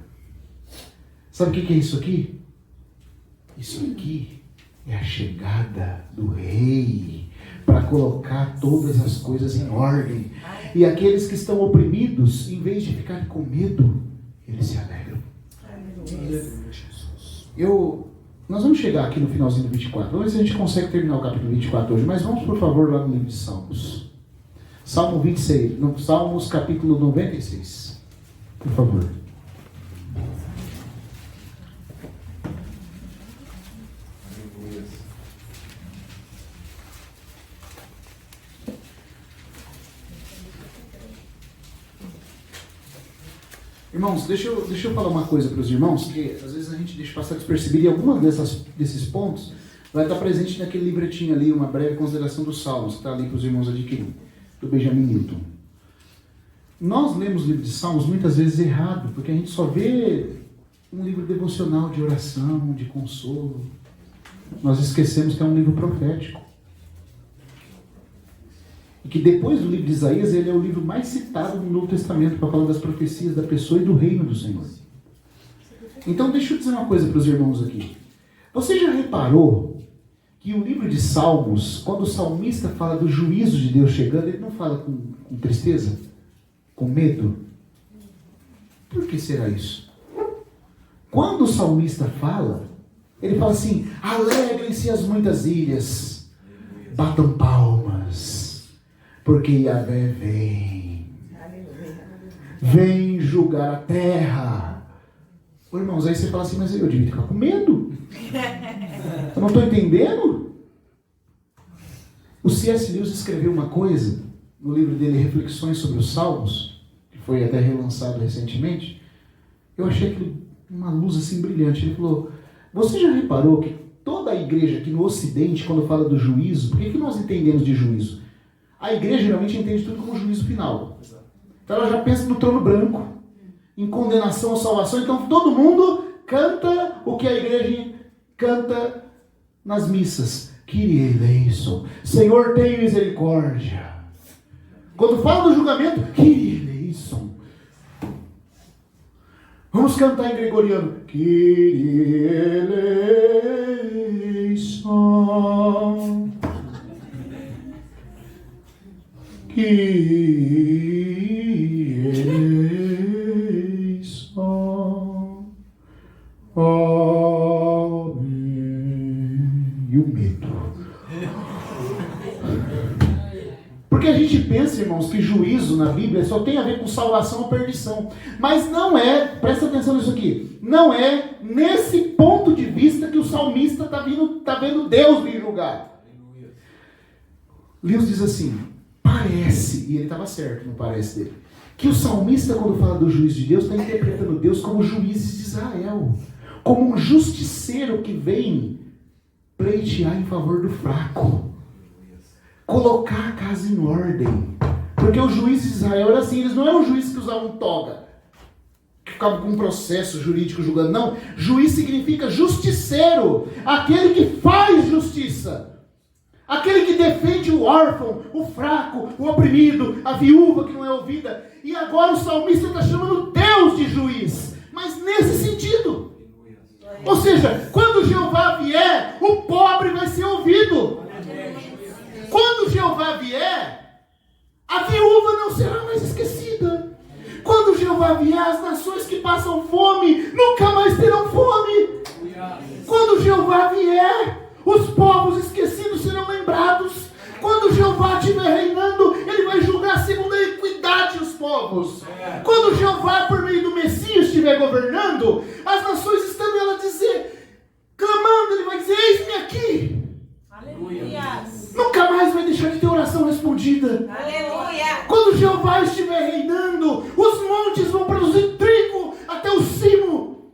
A: Sabe o que é isso aqui? Isso aqui é a chegada do rei para colocar todas as coisas em ordem. E aqueles que estão oprimidos, em vez de ficarem com medo, eles se alegram. Nós vamos chegar aqui no finalzinho do 24. Vamos ver se a gente consegue terminar o capítulo 24 hoje. Mas vamos, por favor, lá no livro de Salmos. Salmo 26. No Salmos, capítulo 96. Por favor. Irmãos, deixa eu falar uma coisa para os irmãos, que às vezes a gente deixa passar despercebido, e algumas desses pontos vai estar presente naquele livretinho ali, uma breve consideração dos Salmos, que está ali para os irmãos adquirirem, do Benjamin Newton. Nós lemos o livro de Salmos muitas vezes errado, porque a gente só vê um livro devocional de oração, de consolo. nós esquecemos que é um livro profético. E que depois do livro de Isaías, ele é o livro mais citado no Novo Testamento para falar das profecias da pessoa e do reino do Senhor. Então deixa eu dizer uma coisa para os irmãos aqui. Você já reparou que o livro de Salmos, quando o salmista fala do juízo de Deus chegando, ele não fala com tristeza? Com medo? Por que será isso? Quando o salmista fala, ele fala assim: alegrem-se as muitas ilhas, batam palmas, porque Yahvé vem julgar a terra. Ô, irmãos, aí você fala assim: mas eu devia ficar com medo. Eu não estou entendendo. O C.S. Lewis escreveu uma coisa no livro dele, Reflexões sobre os Salmos, que foi até relançado recentemente. Eu achei aquilo uma luz assim brilhante. Ele falou: você já reparou que toda a igreja aqui no Ocidente, quando fala do juízo, por que nós entendemos de juízo? A igreja geralmente entende tudo como juízo final. Então ela já pensa no trono branco, em condenação ou salvação. Então todo mundo canta o que a igreja canta nas missas: Kyrie eleison, Senhor, tem misericórdia. Quando fala do julgamento, Kyrie eleison. Vamos cantar em gregoriano: Kyrie eleison, Kyrie eleison. Amém. E o medo. Porque a gente pensa, irmãos, que juízo na Bíblia só tem a ver com salvação ou perdição. Mas não é, presta atenção nisso aqui, não é nesse ponto de vista que o salmista está vendo Deus vir julgar. Lewis diz assim: parece, e ele estava certo no parece dele, que o salmista, quando fala do juízo de Deus, está interpretando Deus como juízes de Israel, como um justiceiro que vem pleitear em favor do fraco, colocar a casa em ordem. Porque os juízes de Israel eram assim, eles não eram juízes que usavam toga, que ficavam com um processo jurídico julgando. Não, juiz significa justiceiro, aquele que faz justiça, aquele que defende o órfão, o fraco, o oprimido, a viúva que não é ouvida. E agora o salmista está chamando Deus de juiz, mas nesse sentido. Ou seja, quando Jeová vier, o pobre vai ser ouvido. Quando Jeová vier, a viúva não será mais esquecida. Quando Jeová vier, as nações que passam fome nunca mais terão fome. Quando Jeová vier, os povos esquecidos serão lembrados. Quando Jeová estiver reinando, ele vai julgar segundo a equidade os povos. Quando Jeová, por meio do Messias, estiver governando, as nações estando ela dizer, clamando, ele vai dizer: eis-me aqui.
C: Aleluia.
A: Nunca mais vai deixar de ter oração respondida.
C: Aleluia.
A: Quando Jeová estiver reinando, os montes vão produzir trigo até o cimo.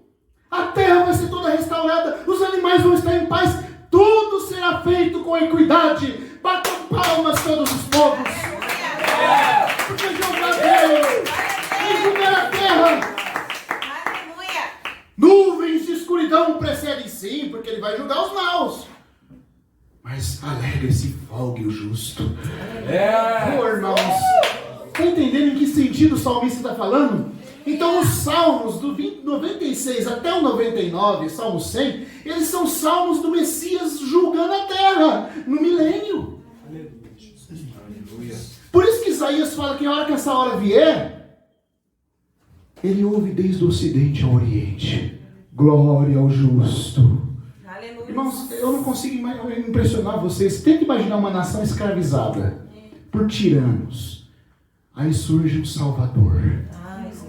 A: A terra vai ser toda restaurada. Os animais vão estar em paz. Tudo será feito com equidade. Batam palmas todos os povos.
C: Aleluia.
A: Porque Jeová veio julgar a terra.
C: Aleluia.
A: Nuvens de escuridão precedem, sim, porque ele vai julgar os maus. Mas alegre-se e folgue o justo. Pô, irmãos, está entendendo em que sentido o salmista está falando? Então os salmos do 96 até o 99, Salmo 100, eles são salmos do Messias julgando a terra no milênio. Por isso que Isaías fala que a hora que essa hora vier, ele ouve desde o ocidente ao oriente: glória ao justo.
C: Aleluia.
A: Irmãos, eu não consigo impressionar vocês. Tenta imaginar uma nação escravizada por tiranos. Aí surge um salvador,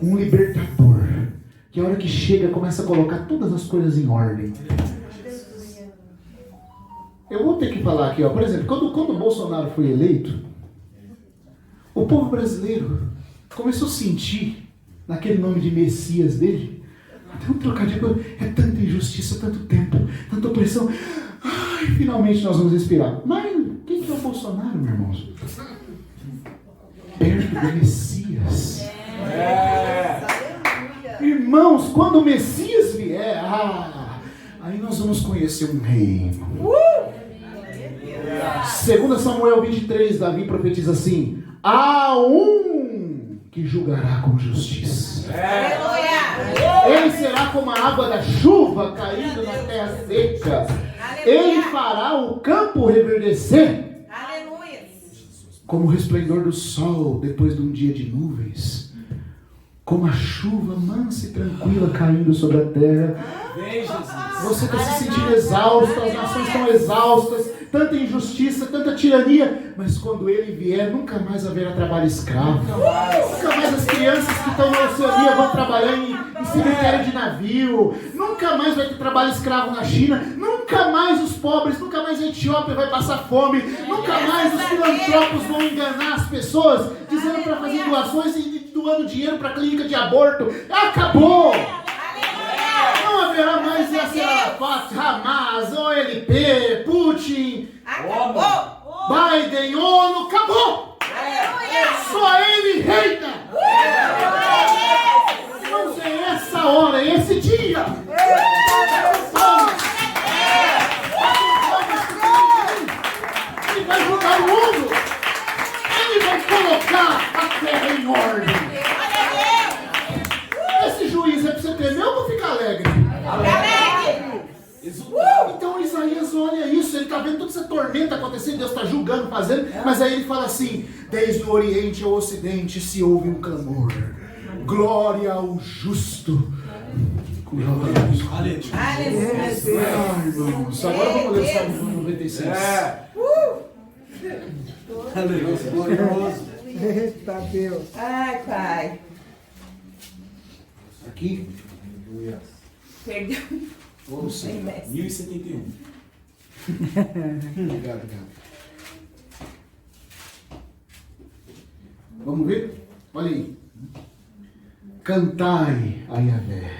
A: um libertador, que a hora que chega começa a colocar todas as coisas em ordem. Eu vou ter que falar aqui, ó. Por exemplo, quando o Bolsonaro foi eleito, o povo brasileiro começou a sentir, naquele nome de Messias dele, até um trocadilho: é tanta injustiça, tanto tempo, tanta opressão. Ai, finalmente nós vamos respirar. Mas quem que é o Bolsonaro, meus irmãos? Perto do Messias. Irmãos, quando o Messias vier, Aí nós vamos conhecer um reino. 2 Samuel 23, Davi profetiza assim: há um que julgará com justiça.
C: Aleluia.
A: Ele será como a água da chuva caindo na terra seca. Ele fará o campo reverdecer
C: Aleluia.
A: como o resplendor do sol depois de um dia de nuvens, como a chuva mansa e tranquila caindo sobre a terra. Você está se sentindo exausto, as nações estão exaustas, tanta injustiça, tanta tirania, mas quando ele vier, nunca mais haverá trabalho escravo. Nunca mais as crianças que estão na Oceania vão trabalhar em cemitério de navio. Nunca mais vai ter trabalho escravo na China. Nunca mais os pobres, nunca mais a Etiópia vai passar fome. Nunca mais os filantropos vão enganar as pessoas, dizendo para fazer doações e doando dinheiro para a clínica de aborto. Acabou! Não haverá mais Yasser Arafat, Hamas, OLP, Putin,
C: Acabou.
A: Biden, ONU, acabou! Só ele reina! Irmãos, é essa hora, é esse dia! Ele vai mudar o mundo! Ele vai colocar a terra em ordem! Esse juiz é para você tremer ou para ficar alegre? Então Isaías olha isso, ele está vendo toda essa tormenta acontecendo, Deus está julgando, fazendo, mas aí ele fala assim: desde o Oriente ao Ocidente se ouve um clamor, glória ao justo.
C: Aleluia.
A: Ah, irmãos, agora vamos ler o Salmo 96.
E: Eita Deus.
C: Ai, Pai.
A: Aqui,
C: Perdeu.
A: vamos sim.
D: 1071.
A: Obrigado. Vamos ver? Olha aí. Cantai a Yahvé,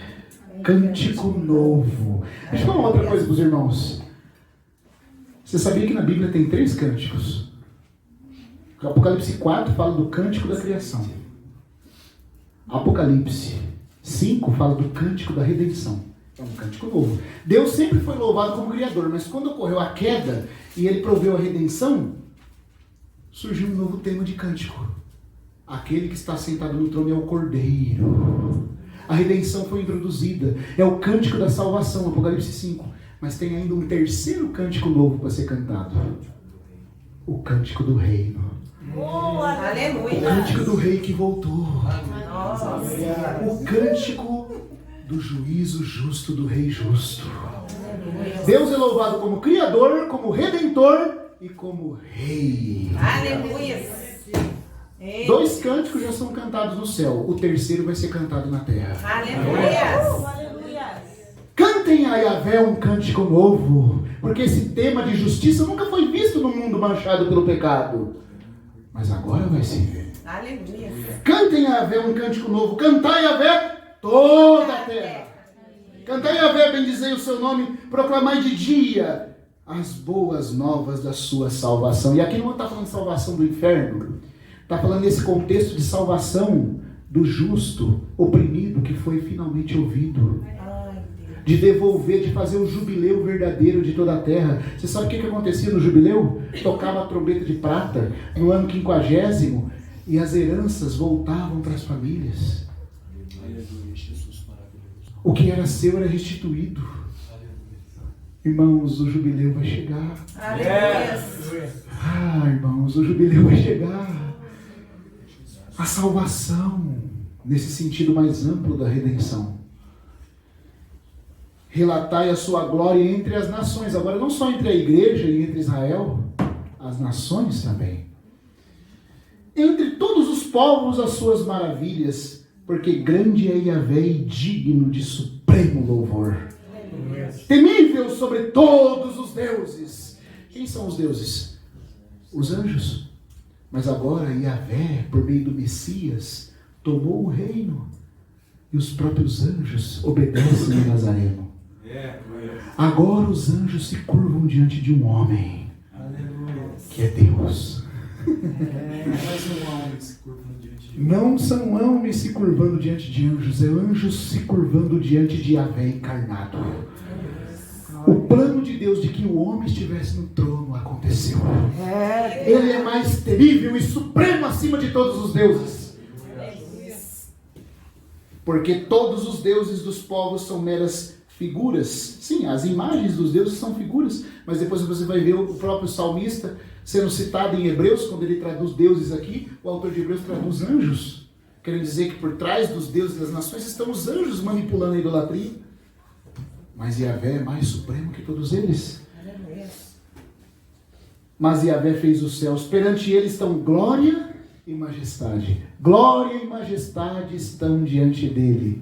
A: cântico novo. Deixa eu falar uma outra coisa para os irmãos. Você sabia que na Bíblia tem 3 cânticos? O Apocalipse 4 fala do cântico da criação. Apocalipse 5 fala do cântico da redenção. É um cântico novo. Deus sempre foi louvado como Criador, mas quando ocorreu a queda e ele proveu a redenção, surgiu um novo tema de cântico. Aquele que está sentado no trono é o Cordeiro. A redenção foi introduzida. É o cântico da salvação, Apocalipse 5. Mas tem ainda um terceiro cântico novo para ser cantado. O cântico do reino.
C: Aleluia.
A: O cântico do rei que voltou.
C: Nossa.
A: O cântico do juízo justo do rei justo. Deus é louvado como Criador, como Redentor e como Rei.
C: Aleluia.
A: 2 cânticos já são cantados no céu. O terceiro vai ser cantado na terra.
C: Aleluia.
A: Cantem a Yahvé um cântico novo, porque esse tema de justiça nunca foi visto no mundo manchado pelo pecado. Mas agora vai se ver.
C: Aleluia.
A: Cantem a Yahvé um cântico novo. Cantai a Yahvé toda a terra. Cantai a Yahvé, bendizei o seu nome. Proclamai de dia as boas novas da sua salvação. E aqui não está falando de salvação do inferno. Está falando nesse contexto de salvação do justo, oprimido, que foi finalmente ouvido. De devolver, de fazer o jubileu verdadeiro de toda a terra. Você sabe o que acontecia no jubileu? Tocava a trombeta de prata no ano 50 e as heranças voltavam para as famílias. O que era seu era restituído. Irmãos, o jubileu vai chegar. Irmãos, o jubileu vai chegar. A salvação, nesse sentido mais amplo da redenção. Relatai a sua glória entre as nações. Agora, não só entre a igreja e entre Israel, as nações também. Entre todos os povos as suas maravilhas, porque grande é Yahvé e digno de supremo louvor. Temível sobre todos os deuses. Quem são os deuses? Os anjos. Mas agora Yahvé, por meio do Messias, tomou o reino. E os próprios anjos obedecem ao Nazareno. Agora os anjos se curvam diante de um homem, que é Deus. Não são homens se curvando diante de anjos, é anjos se curvando diante de Yahvé encarnado. O plano de Deus de que o homem estivesse no trono aconteceu. Ele é mais terrível e supremo acima de todos os deuses. Porque todos os deuses dos povos são meras figuras. Sim, as imagens dos deuses são figuras, mas depois você vai ver o próprio salmista sendo citado em Hebreus, quando ele traduz deuses aqui, o autor de Hebreus traduz anjos. Querendo dizer que por trás dos deuses das nações estão os anjos manipulando a idolatria. Mas Yahvé é mais supremo que todos eles. Mas Yahvé fez os céus. Perante ele estão glória e majestade. Glória e majestade estão diante dele.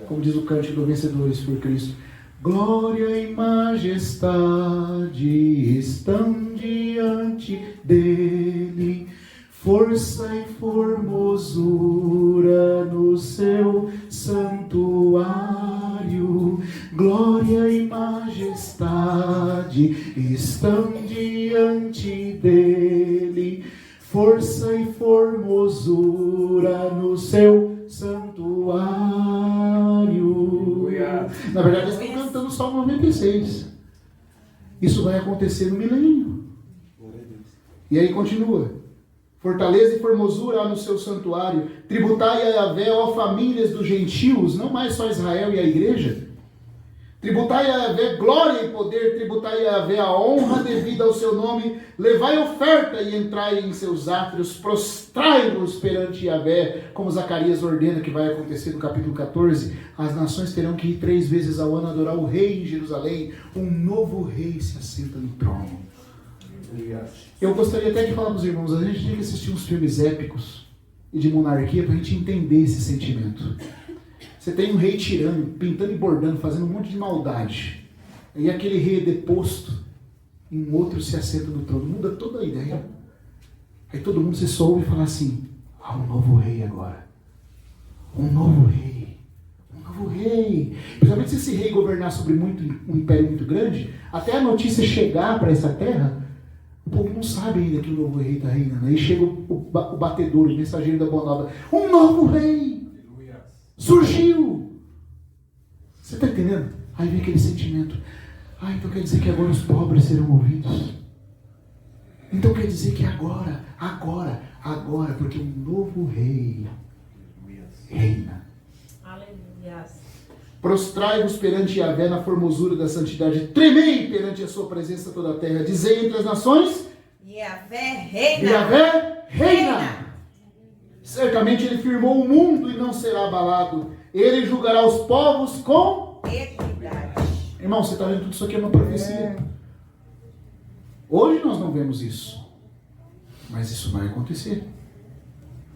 A: Como diz o cântico do Vencedores por Cristo. Glória e majestade estão diante dele. Força e formosura no seu santuário, glória e majestade estão diante dele, força e formosura no seu santuário. Na verdade, eles estão cantando o Salmo 96. Isso vai acontecer no milênio. E aí continua. Fortaleza e formosura há no seu santuário. Tributai a Yahvé, ó famílias dos gentios, não mais só Israel e a igreja. Tributai a Yahvé glória e poder, tributai a Yahvé a honra devida ao seu nome. Levai oferta e entrai em seus átrios, prostrai-vos perante Yahvé, como Zacarias ordena que vai acontecer no capítulo 14. As nações terão que ir 3 vezes ao ano adorar o rei em Jerusalém. Um novo rei se assenta no trono. Eu gostaria até de falar para os irmãos, a gente tem que assistir uns filmes épicos e de monarquia para a gente entender esse sentimento. Você tem um rei tirano, pintando e bordando, fazendo um monte de maldade. E aquele rei é deposto, e um outro se assenta no trono. Muda toda a ideia. Aí todo mundo se soube e fala assim, há um novo rei agora. Um novo rei. Um novo rei. Principalmente se esse rei governar sobre um império muito grande, até a notícia chegar para essa terra, o povo não sabe ainda que o novo rei está reinando. Aí chega o batedor, o mensageiro da boa nova. Um novo rei surgiu. Você está entendendo? Aí vem aquele sentimento. Então quer dizer que agora os pobres serão ouvidos. Então quer dizer que agora, porque um novo rei reina.
C: Aleluia.
A: Prostrai-vos perante Yahvé na formosura da santidade. Tremei perante a sua presença toda a terra. Dizei entre as nações:
C: Yahvé reina.
A: Yahvé reina. Certamente ele firmou o mundo e não será abalado. Ele julgará os povos com
C: equidade.
A: Irmão, você está vendo tudo isso aqui é uma profecia. Hoje nós não vemos isso. Mas isso vai acontecer.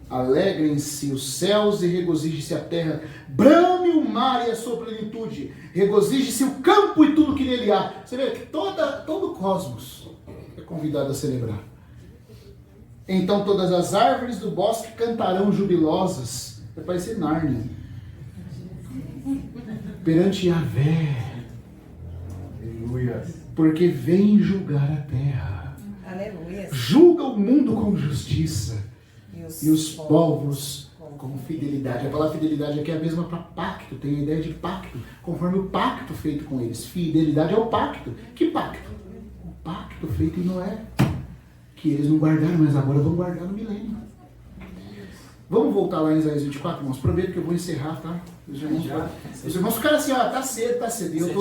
A: Alegrem-se os céus e regozije-se a terra. Brame o mar e a sua plenitude. Regozije-se o campo e tudo que nele há. Você vê que todo o cosmos é convidado a celebrar. Então todas as árvores do bosque cantarão jubilosas. Vai parecer Nárnia. Perante Yahvé. Porque vem julgar a terra.
C: Aleluia.
A: Julga o mundo com justiça. E os povos com fidelidade. A palavra fidelidade aqui é a mesma para pacto. Tem a ideia de pacto. Conforme o pacto feito com eles. Fidelidade é o pacto. Que pacto? O pacto feito em Noé. Que eles não guardaram, mas agora vão guardar no milênio. Vamos voltar lá em Isaías 24, irmãos. Prometo que eu vou encerrar, tá? Os irmãos ficaram assim, tá cedo. E eu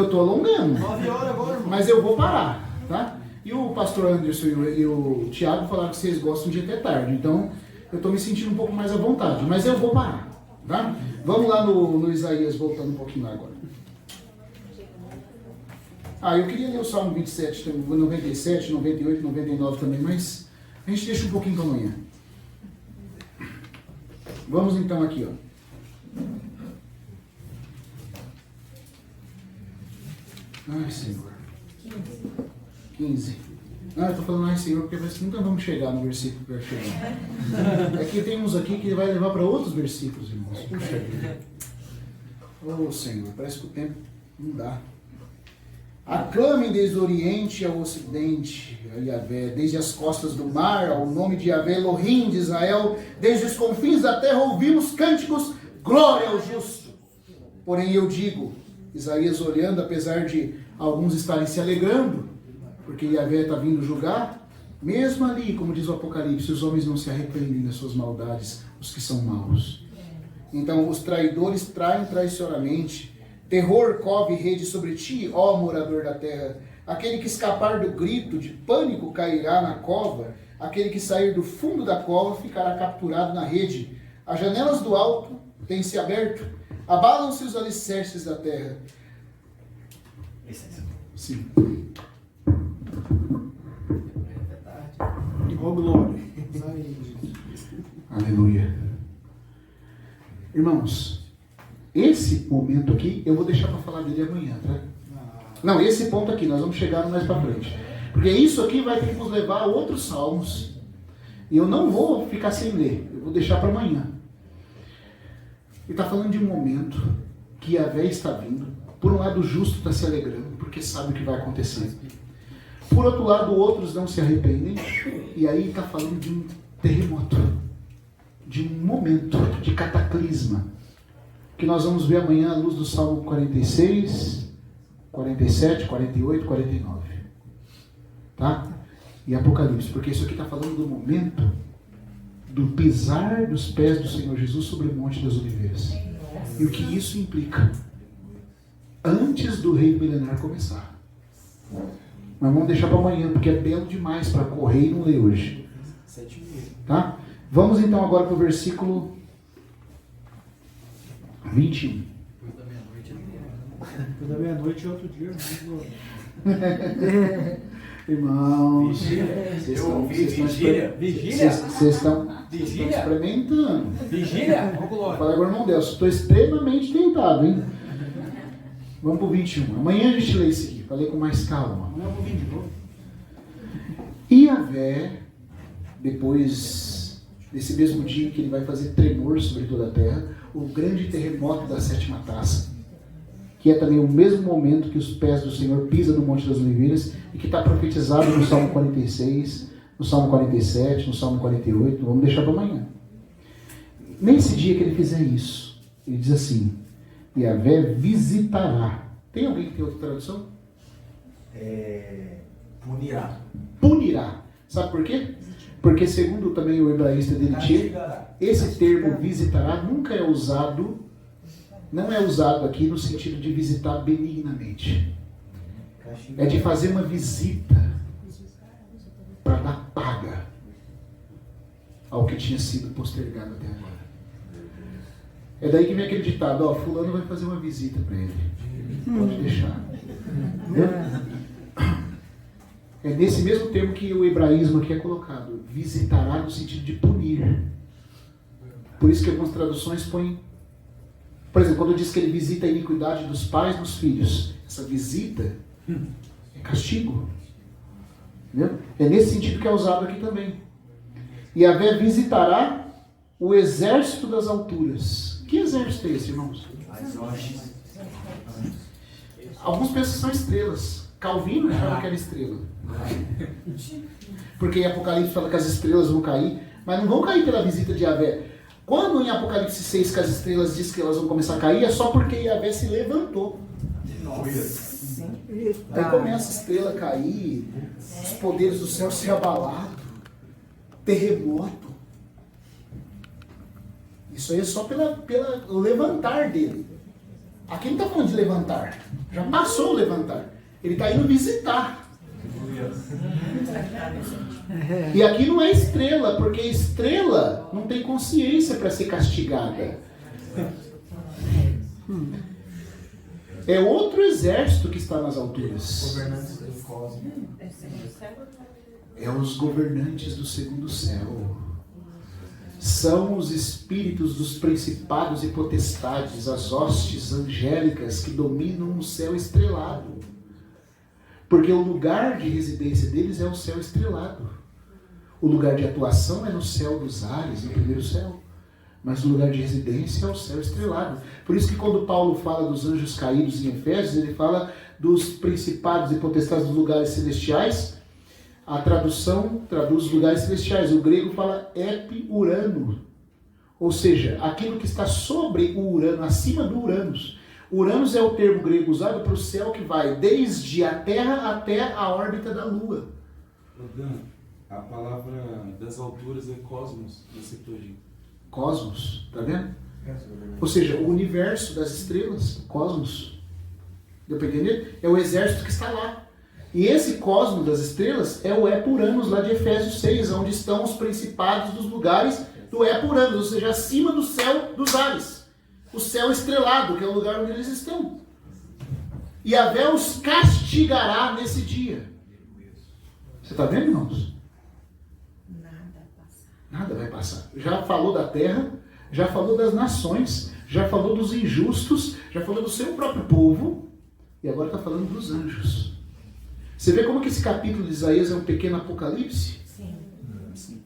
A: tô alongando.
D: 9 horas agora, irmão.
A: Mas eu vou parar, tá? E o pastor Anderson e o Tiago falaram que vocês gostam de ir até tarde. Então, eu estou me sentindo um pouco mais à vontade. Mas eu vou parar, tá? Vamos lá no Isaías, voltando um pouquinho lá agora. Eu queria ler o Salmo 27, 97, 98, 99 também, mas a gente deixa um pouquinho para amanhã. Vamos então aqui, ó. Ai, Senhor. 15. Eu estou falando ai, Senhor, porque parece que nunca vamos chegar no versículo que vai chegar. É que tem uns aqui que vai levar para outros versículos, irmãos. Puxa vida. Oh, Senhor, parece que o tempo não dá. Aclamem desde o oriente ao ocidente, a Yahvé, desde as costas do mar, ao nome de Yahvé, Elohim de Israel, desde os confins da terra ouvimos cânticos, glória ao justo. Porém eu digo, Isaías olhando, apesar de alguns estarem se alegrando, porque Yahvé está vindo julgar, mesmo ali, como diz o Apocalipse, os homens não se arrependem das suas maldades, os que são maus. Então os traidores traem traiçoeiramente. Terror cove rede sobre ti, ó morador da terra. Aquele que escapar do grito de pânico cairá na cova. Aquele que sair do fundo da cova ficará capturado na rede. As janelas do alto têm se aberto. Abalam-se os alicerces da terra. Sim.
D: Ó glória.
A: Aleluia. Irmãos, esse momento aqui, eu vou deixar para falar dele amanhã, tá? Não, esse ponto aqui, nós vamos chegar mais para frente. Porque isso aqui vai ter que nos levar a outros salmos. E eu não vou ficar sem ler, eu vou deixar para amanhã. Ele está falando de um momento que Yahvé está vindo. Por um lado, o justo está se alegrando, porque sabe o que vai acontecer. Por outro lado, outros não se arrependem. E aí está falando de um terremoto, de um momento de cataclisma, que nós vamos ver amanhã à luz do Salmo 46, 47, 48, 49. Tá? E Apocalipse, porque isso aqui está falando do momento do pisar dos pés do Senhor Jesus sobre o Monte das Oliveiras. E o que isso implica? Antes do reino milenar começar. Mas vamos deixar para amanhã, porque é belo demais para correr e não ler hoje. Tá? Vamos então agora para o versículo 21.
D: Depois da meia-noite é outro dia.
A: Irmãos,
B: Eu ouvi vigília.
D: Vigília?
A: Vocês estão
D: Vigília?
A: experimentando.
D: Vigília? Ó glória.
A: Fala agora, irmão Deus, estou extremamente tentado, hein? Vamos para o 21. Amanhã a gente lê isso aqui, falei com mais calma.
D: Amanhã eu vou vir de novo.
A: E Yahvé, depois desse mesmo dia que ele vai fazer tremor sobre toda a terra, o grande terremoto da sétima taça, que é também o mesmo momento que os pés do Senhor pisam no Monte das Oliveiras e que está profetizado no Salmo 46, no Salmo 47, no Salmo 48, vamos deixar para amanhã. Nesse dia que ele fizer isso, ele diz assim, Yahvé visitará. Tem alguém que tem outra tradução?
B: Punirá.
A: Punirá. Sabe por quê? Porque segundo também o hebraísta Delitzsch, esse termo visitará nunca é usado, não é usado aqui no sentido de visitar benignamente. É de fazer uma visita para dar paga ao que tinha sido postergado até agora. É daí que vem aquele ditado, ó, fulano vai fazer uma visita para ele. Pode deixar. É nesse mesmo termo que o hebraísmo aqui é colocado. Visitará no sentido de punir. Por isso que algumas traduções põem... Por exemplo, quando diz que ele visita a iniquidade dos pais nos filhos. Essa visita é castigo. Entendeu? É nesse sentido que é usado aqui também. E Yahvé visitará o exército das alturas. Que exército é esse, irmãos?
B: As hostes.
A: Alguns pensam que são estrelas. Calvino achava que era estrela. Porque em Apocalipse fala que as estrelas vão cair, mas não vão cair pela visita de Yahvé. Quando em Apocalipse 6 que as estrelas diz que elas vão começar a cair, é só porque Yahvé se levantou. Aí começa a estrela a cair, os poderes do céu ser abalados, terremoto. Isso aí é só pelo levantar dele. Aqui não está falando de levantar. Já passou o levantar. Ele está indo visitar. E aqui não é estrela, porque estrela não tem consciência para ser castigada. É outro exército que está nas alturas.
B: Governantes do cosmos.
A: É os governantes do segundo céu. São os espíritos dos principados e potestades, as hostes angélicas que dominam o céu estrelado. Porque o lugar de residência deles é o céu estrelado. O lugar de atuação é no céu dos ares, no primeiro céu. Mas o lugar de residência é o céu estrelado. Por isso que quando Paulo fala dos anjos caídos em Efésios, ele fala dos principados e potestades dos lugares celestiais. A tradução traduz lugares celestiais. O grego fala epi-urano. Ou seja, aquilo que está sobre o Urano, acima do Uranus. Uranus é o termo grego usado para o céu que vai desde a Terra até a órbita da Lua.
E: Dan, a palavra das alturas é cosmos na Septuaginta.
A: Cosmos, tá vendo? Ou seja, o universo das estrelas, cosmos. Deu para entender? É o exército que está lá. E esse cosmos das estrelas é o Epuranos, lá de Efésios 6, onde estão os principados dos lugares do Epuranos, ou seja, acima do céu dos ares. O céu estrelado, que é o lugar onde eles estão. E Yahvé os castigará nesse dia. Você está vendo, irmãos? Nada vai passar. Já falou da terra, já falou das nações, já falou dos injustos, já falou do seu próprio povo, e agora está falando dos anjos. Você vê como que esse capítulo de Isaías é um pequeno apocalipse?
C: Sim.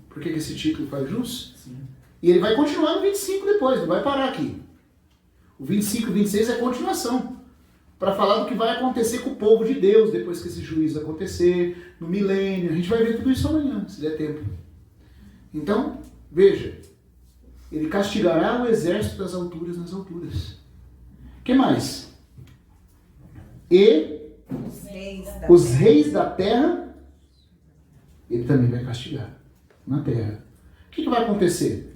A: Por que esse título faz jus?
E: Sim.
A: E ele vai continuar no 25 depois, não vai parar aqui. O 25 e 26 é a continuação, para falar do que vai acontecer com o povo de Deus, depois que esse juízo acontecer, no milênio. A gente vai ver tudo isso amanhã, se der tempo. Então, veja, ele castigará o exército das alturas nas alturas. O que mais? E os reis da terra, ele também vai castigar na terra. O que vai acontecer?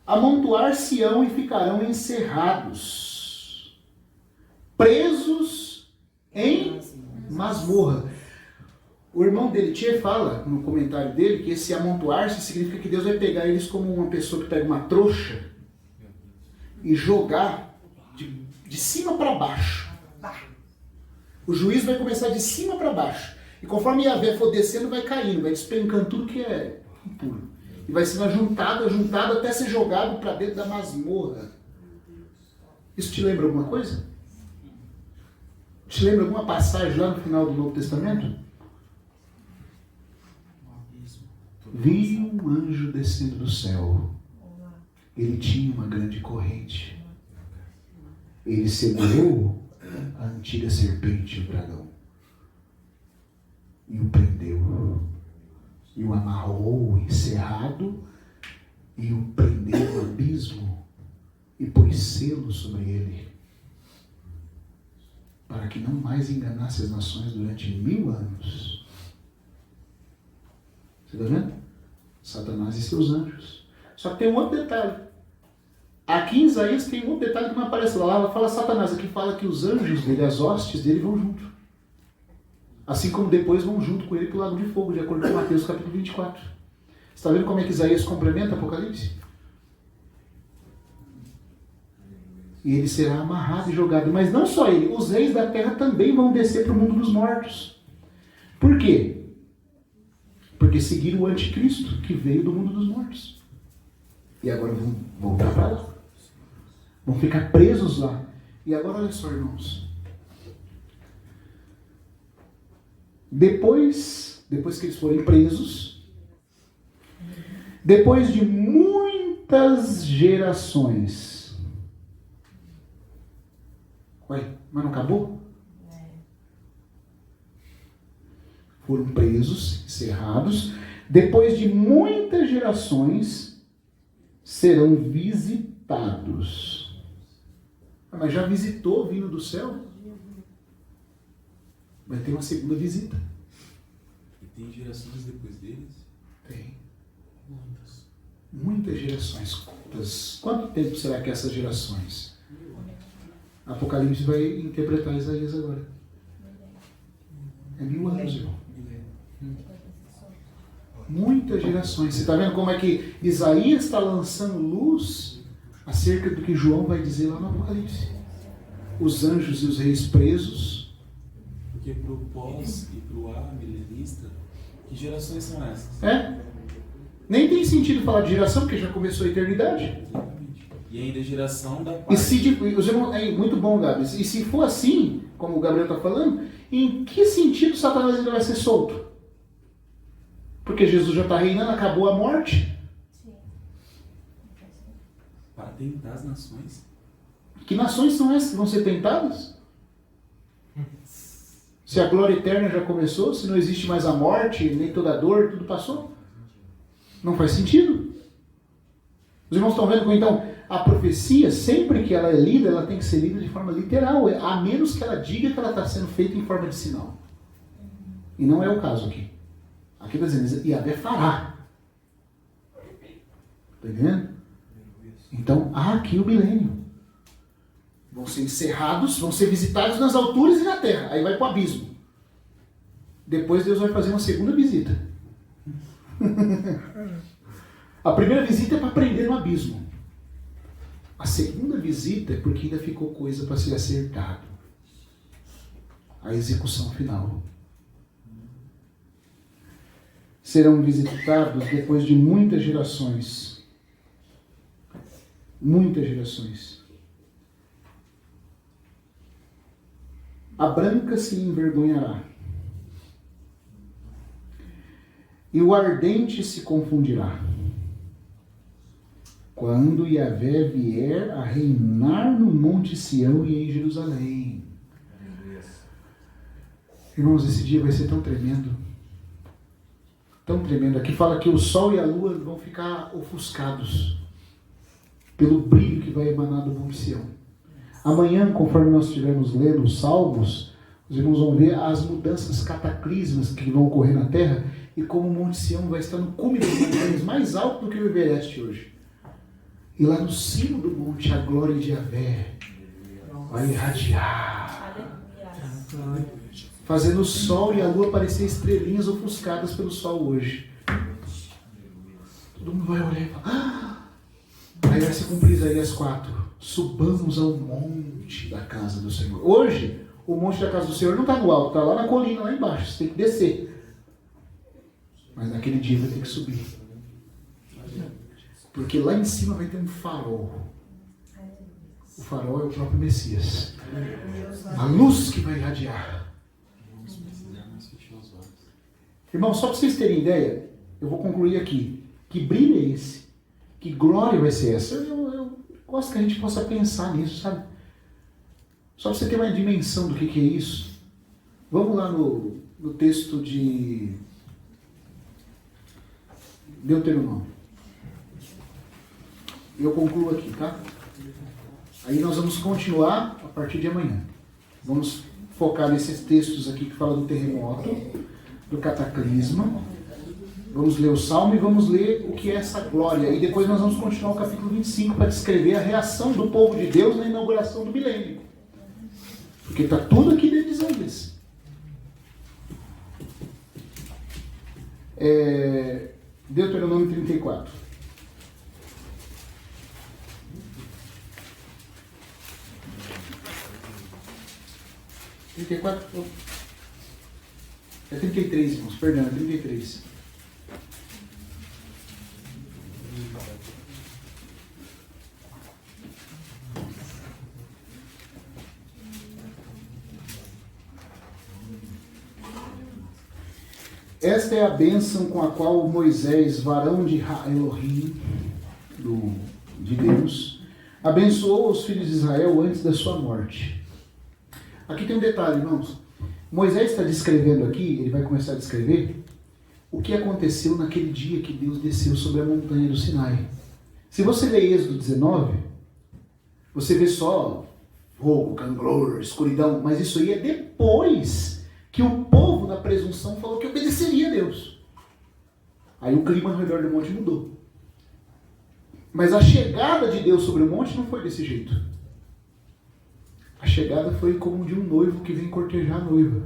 A: Amontoar-se-ão e ficarão encerrados, presos em masmorra. O irmão dele, Tchê, fala no comentário dele que esse amontoar-se significa que Deus vai pegar eles como uma pessoa que pega uma trouxa e jogar de cima para baixo. O juízo vai começar de cima para baixo. E conforme Yahvé for descendo, vai caindo, vai despencando tudo que é impuro. E vai sendo ajuntado até ser jogado para dentro da masmorra. Isso te lembra alguma coisa? Te lembra alguma passagem lá no final do Novo Testamento? Vi um anjo descendo do céu. Ele tinha uma grande corrente. Ele segurou a antiga serpente, o dragão, e o prendeu, e o amarrou encerrado, e o prendeu no abismo, e pôs selo sobre ele, para que não mais enganasse as nações durante 1000 anos. Você está vendo? Satanás e seus anjos. Só que tem um outro detalhe. Aqui em Isaías tem um outro detalhe que não aparece lá. Lá fala Satanás, aqui fala que os anjos dele, as hostes dele vão junto. Assim como depois vão junto com ele para o lago de fogo, de acordo com Mateus capítulo 24. Você está vendo como é que Isaías complementa Apocalipse? E ele será amarrado e jogado. Mas não só ele, os reis da terra também vão descer para o mundo dos mortos. Por quê? Porque seguiram o anticristo que veio do mundo dos mortos. E agora vão voltar para lá. Vão ficar presos lá. E agora olha só, irmãos. Depois que eles forem presos, depois de muitas gerações. Ué, mas não acabou? Foram presos, encerrados. Depois de muitas gerações, serão visitados. Mas já visitou vindo do céu? Vai ter uma segunda visita.
E: E tem gerações depois deles?
A: Tem.
E: Muitas.
A: Muitas gerações. Quanto tempo será que essas gerações? Apocalipse vai interpretar Isaías agora. É 1000 anos, irmão. Muitas gerações. Você está vendo como é que Isaías está lançando luz acerca do que João vai dizer lá no Apocalipse? Os anjos e os reis presos.
E: Porque para o pós e para o amilenista, que gerações são essas?
A: Nem tem sentido falar de geração, porque já começou a eternidade.
E: Exatamente. E ainda a geração da
A: E
E: parte.
A: se, os irmãos, muito bom, Gabi. E se for assim, como o Gabriel está falando, em que sentido Satanás ainda vai ser solto? Porque Jesus já está reinando, acabou a morte.
E: Para tentar as nações.
A: Que nações são essas que vão ser tentadas? Se a glória eterna já começou, se não existe mais a morte, nem toda a dor, tudo passou? Não faz sentido. Os irmãos estão vendo como então a profecia, sempre que ela é lida, ela tem que ser lida de forma literal, a menos que ela diga que ela está sendo feita em forma de sinal. E não é o caso aqui. Aqui está dizendo, Yahvé fará. Está entendendo? Então, há aqui o milênio. Vão ser encerrados, vão ser visitados nas alturas e na terra. Aí vai para o abismo. Depois Deus vai fazer uma segunda visita. A primeira visita é para prender no abismo. A segunda visita é porque ainda ficou coisa para ser acertado. A execução final. Serão visitados depois de muitas gerações. Muitas gerações. A branca se envergonhará. E o ardente se confundirá. Quando Yahvé vier a reinar no Monte Sião e em Jerusalém. Irmãos, esse dia vai ser tão tremendo. Tão tremendo. Aqui fala que o sol e a lua vão ficar ofuscados pelo brilho que vai emanar do Monte Sião. Amanhã, conforme nós estivermos lendo os Salmos, os irmãos vão ver as mudanças cataclismas que vão ocorrer na terra e como o Monte Sião vai estar no cume das montanhas, mais alto do que o Everest hoje. E lá no cimo do monte, a glória de Yahvé vai irradiar, fazendo o sol e a lua parecer estrelinhas ofuscadas pelo sol hoje. Todo mundo vai olhar e falar, aí vai se cumprir Isaías 4. Subamos ao monte da casa do Senhor. Hoje, o monte da casa do Senhor não está no alto, está lá na colina, lá embaixo. Você tem que descer. Mas naquele dia vai ter que subir. Porque lá em cima vai ter um farol. O farol é o próprio Messias. A luz que vai irradiar. Irmão, só para vocês terem ideia, eu vou concluir aqui. Que brilho é esse? Que glória vai ser essa? Eu gosto que a gente possa pensar nisso, sabe? Só para você ter uma dimensão do que é isso. Vamos lá no texto de Deuteronômio. Eu concluo aqui, tá? Aí nós vamos continuar a partir de amanhã. Vamos focar nesses textos aqui que falam do terremoto, do cataclisma. Vamos ler o Salmo e vamos ler o que é essa glória. E depois nós vamos continuar o capítulo 25 para descrever a reação do povo de Deus na inauguração do milênio. Porque está tudo aqui dentro de Isaías. Deuteronômio 34. É 33, irmãos, perdão, é 33. Esta é a bênção com a qual Moisés, varão de Elohim, de Deus, abençoou os filhos de Israel antes da sua morte. Aqui tem um detalhe, irmãos. Moisés está descrevendo aqui, ele vai começar a descrever o que aconteceu naquele dia que Deus desceu sobre a montanha do Sinai. Se você ler Êxodo 19, você vê só fogo, canglor, escuridão, mas isso aí é depois que o povo, na presunção, falou que obedeceria a Deus. Aí o clima ao redor do monte mudou. Mas a chegada de Deus sobre o monte não foi desse jeito. A chegada foi como de um noivo que vem cortejar a noiva.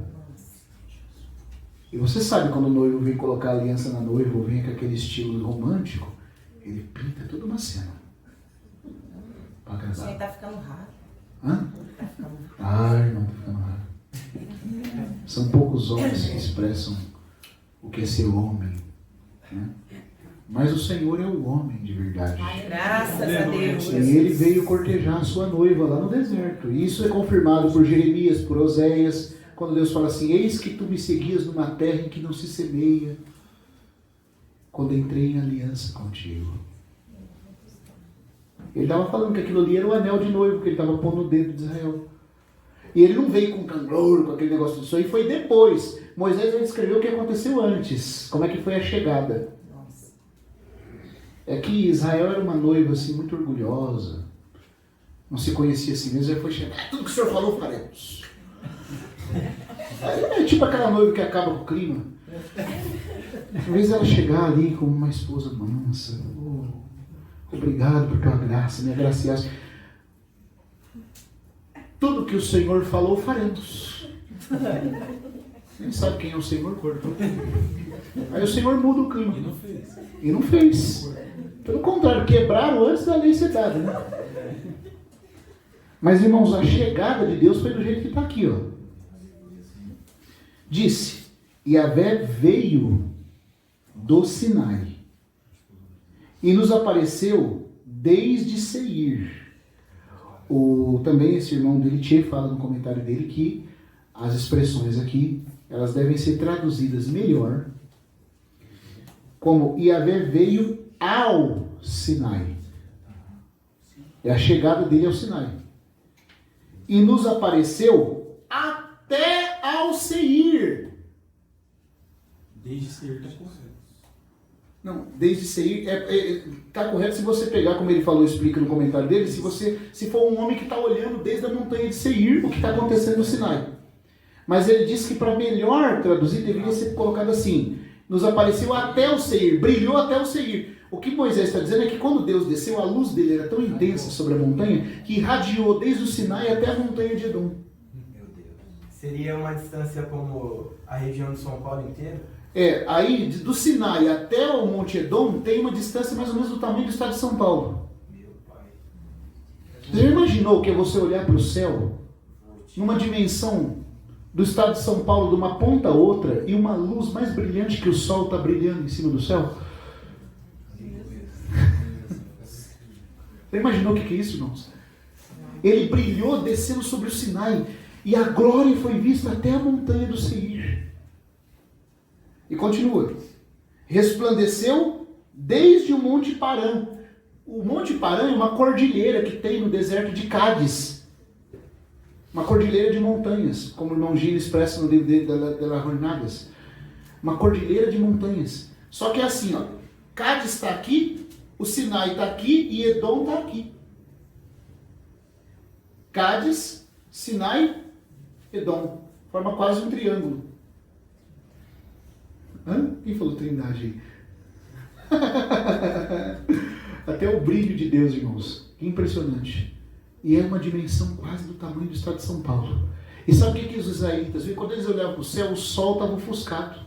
A: E você sabe quando o noivo vem colocar a aliança na noiva ou vem com aquele estilo romântico, ele pinta toda uma cena. Para agradar.
C: Isso aí tá ficando raro.
A: Hã?
C: Tá ficando raro.
A: Ai, não, tá ficando raro. São poucos homens que expressam o que é ser homem. Né? Mas o Senhor é o homem de verdade.
C: Graças a Deus.
A: E ele veio cortejar a sua noiva lá no deserto. E isso é confirmado por Jeremias, por Oséias, quando Deus fala assim: eis que tu me seguias numa terra em que não se semeia, quando entrei em aliança contigo. Ele estava falando que aquilo ali era o anel de noivo que ele estava pondo no dedo de Israel. E ele não veio com canglor, com aquele negócio disso aí, foi depois. Moisés vai descrever o que aconteceu antes, como é que foi a chegada. é que Israel era uma noiva assim, muito orgulhosa. Não se conhecia assim mesmo, já foi chegar. Tudo que o senhor falou, faremos. Aí é tipo aquela noiva que acaba com o clima. Talvez ela chegar ali como uma esposa mansa. Oh, obrigado por tua graça, me agraciaste. Tudo que o Senhor falou, faremos. Nem sabe quem é o Senhor, cortou. Aí o Senhor muda o clima.
E: E não fez.
A: E não fez. Pelo contrário, quebraram antes da lei ser dada, né? Mas, irmãos, a chegada de Deus foi do jeito que está aqui, ó. Disse, Yahvé veio do Sinai e nos apareceu desde Seir. Também esse irmão dele, Tchê, fala no comentário dele que as expressões aqui, elas devem ser traduzidas melhor como Yahvé veio ao Sinai. É a chegada dele ao Sinai. E nos apareceu até ao Seir.
E: Desde Seir está correto.
A: Não, desde Seir está correto se você pegar, como ele falou, explica no comentário dele, se for um homem que está olhando desde a montanha de Seir o que está acontecendo no Sinai. Mas ele disse que para melhor traduzir deveria ser colocado assim: nos apareceu até o Seir, brilhou até o Seir. O que Moisés está dizendo é que quando Deus desceu, a luz dele era tão intensa sobre a montanha que irradiou desde o Sinai até a montanha de Edom.
B: Meu Deus.
F: Seria uma distância como a região de São Paulo inteira?
A: Aí do Sinai até o Monte Edom tem uma distância mais ou menos do tamanho do estado de São Paulo.
B: Meu pai.
A: Você já imaginou que é você olhar para o céu numa dimensão do estado de São Paulo, de uma ponta a outra, e uma luz mais brilhante que o sol está brilhando em cima do céu? Você imaginou o que é isso, irmãos? Ele brilhou descendo sobre o Sinai, e a glória foi vista até a montanha do Seir. E continua. Resplandeceu desde o Monte Parã. O Monte Parã é uma cordilheira que tem no deserto de Cádiz. Uma cordilheira de montanhas, como o irmão Gino expressa no livro dele, de las Jornadas. Uma cordilheira de montanhas. Só que é assim, ó. Cádiz está aqui, o Sinai está aqui e Edom está aqui. Cádiz, Sinai, Edom. Forma quase um triângulo. Hã? Quem falou trindade aí? Até o brilho de Deus, irmãos. Que impressionante. E é uma dimensão quase do tamanho do estado de São Paulo. E sabe o que os israelitas viram? Quando eles olhavam para o céu, o sol estava ofuscado.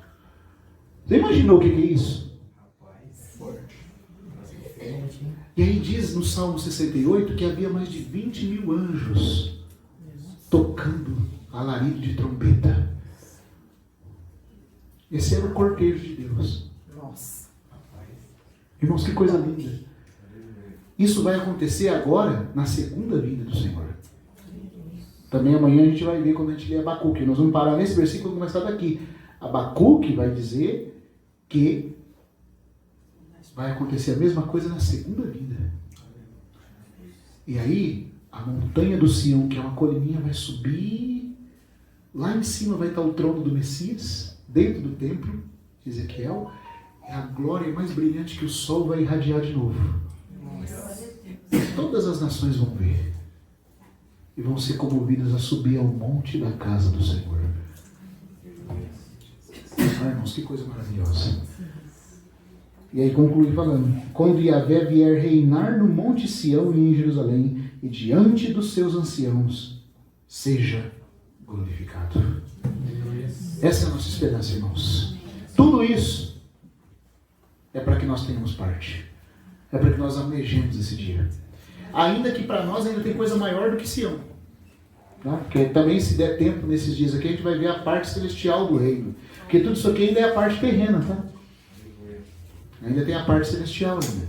A: Você imaginou o que é isso?
B: Rapaz. Forte.
A: E aí diz no Salmo 68 que havia mais de 20 mil anjos tocando alarido de trombeta. Esse era o cortejo de Deus.
C: Nossa.
A: Irmãos, que coisa linda. Isso vai acontecer agora, na segunda vinda do Senhor. Também amanhã a gente vai ver quando a gente lê Abacuque. Nós vamos parar nesse versículo e começar daqui. Abacuque vai dizer que vai acontecer a mesma coisa na segunda vinda. E aí, a montanha do Sião, que é uma colininha, vai subir. Lá em cima vai estar o trono do Messias, dentro do templo de Ezequiel. E a glória mais brilhante que o sol vai irradiar de novo. Todas as nações vão ver e vão ser comovidas a subir ao monte da casa do Senhor. Irmãos, que coisa maravilhosa. E aí conclui falando: quando Yahvé vier reinar no monte Sião e em Jerusalém e diante dos seus anciãos, seja glorificado. Essa é a nossa esperança, irmãos. Tudo isso é para que nós tenhamos parte. É para que nós almejemos esse dia. Ainda que para nós ainda tem coisa maior do que Sião. Tá? Porque também, se der tempo nesses dias aqui, a gente vai ver a parte celestial do reino. Porque tudo isso aqui ainda é a parte terrena, tá? Ainda tem a parte celestial ainda.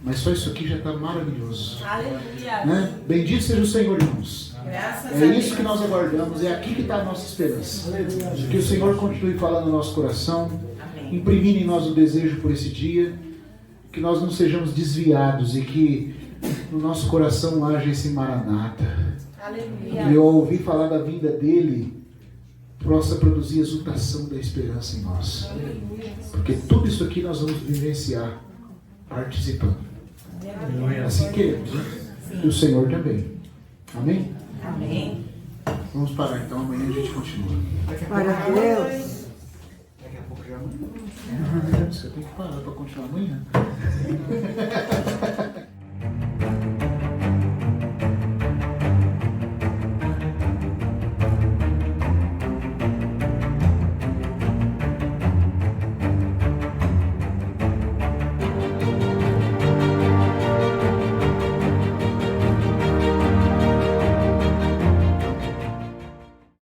A: Mas só isso aqui já está maravilhoso.
C: Aleluia.
A: Né? Bendito seja o Senhor, irmãos.
C: Graças a
A: É
C: Deus.
A: isso que nós aguardamos. É aqui que está a nossa esperança. Que o Senhor continue falando no nosso coração.
C: Amém.
A: Imprimindo em nós o desejo por esse dia. Que nós não sejamos desviados e que no nosso coração haja esse maranata.
C: Aleluia.
A: E ao ouvir falar da vinda dele, possa produzir exultação da esperança em nós. Porque tudo isso aqui nós vamos vivenciar participando. Assim queremos. Que o Senhor também. Amém?
C: Amém.
A: Vamos parar então, amanhã a gente continua.
G: Glória a Deus.
A: Daqui a pouco já amanhã. Você tem que parar para continuar amanhã.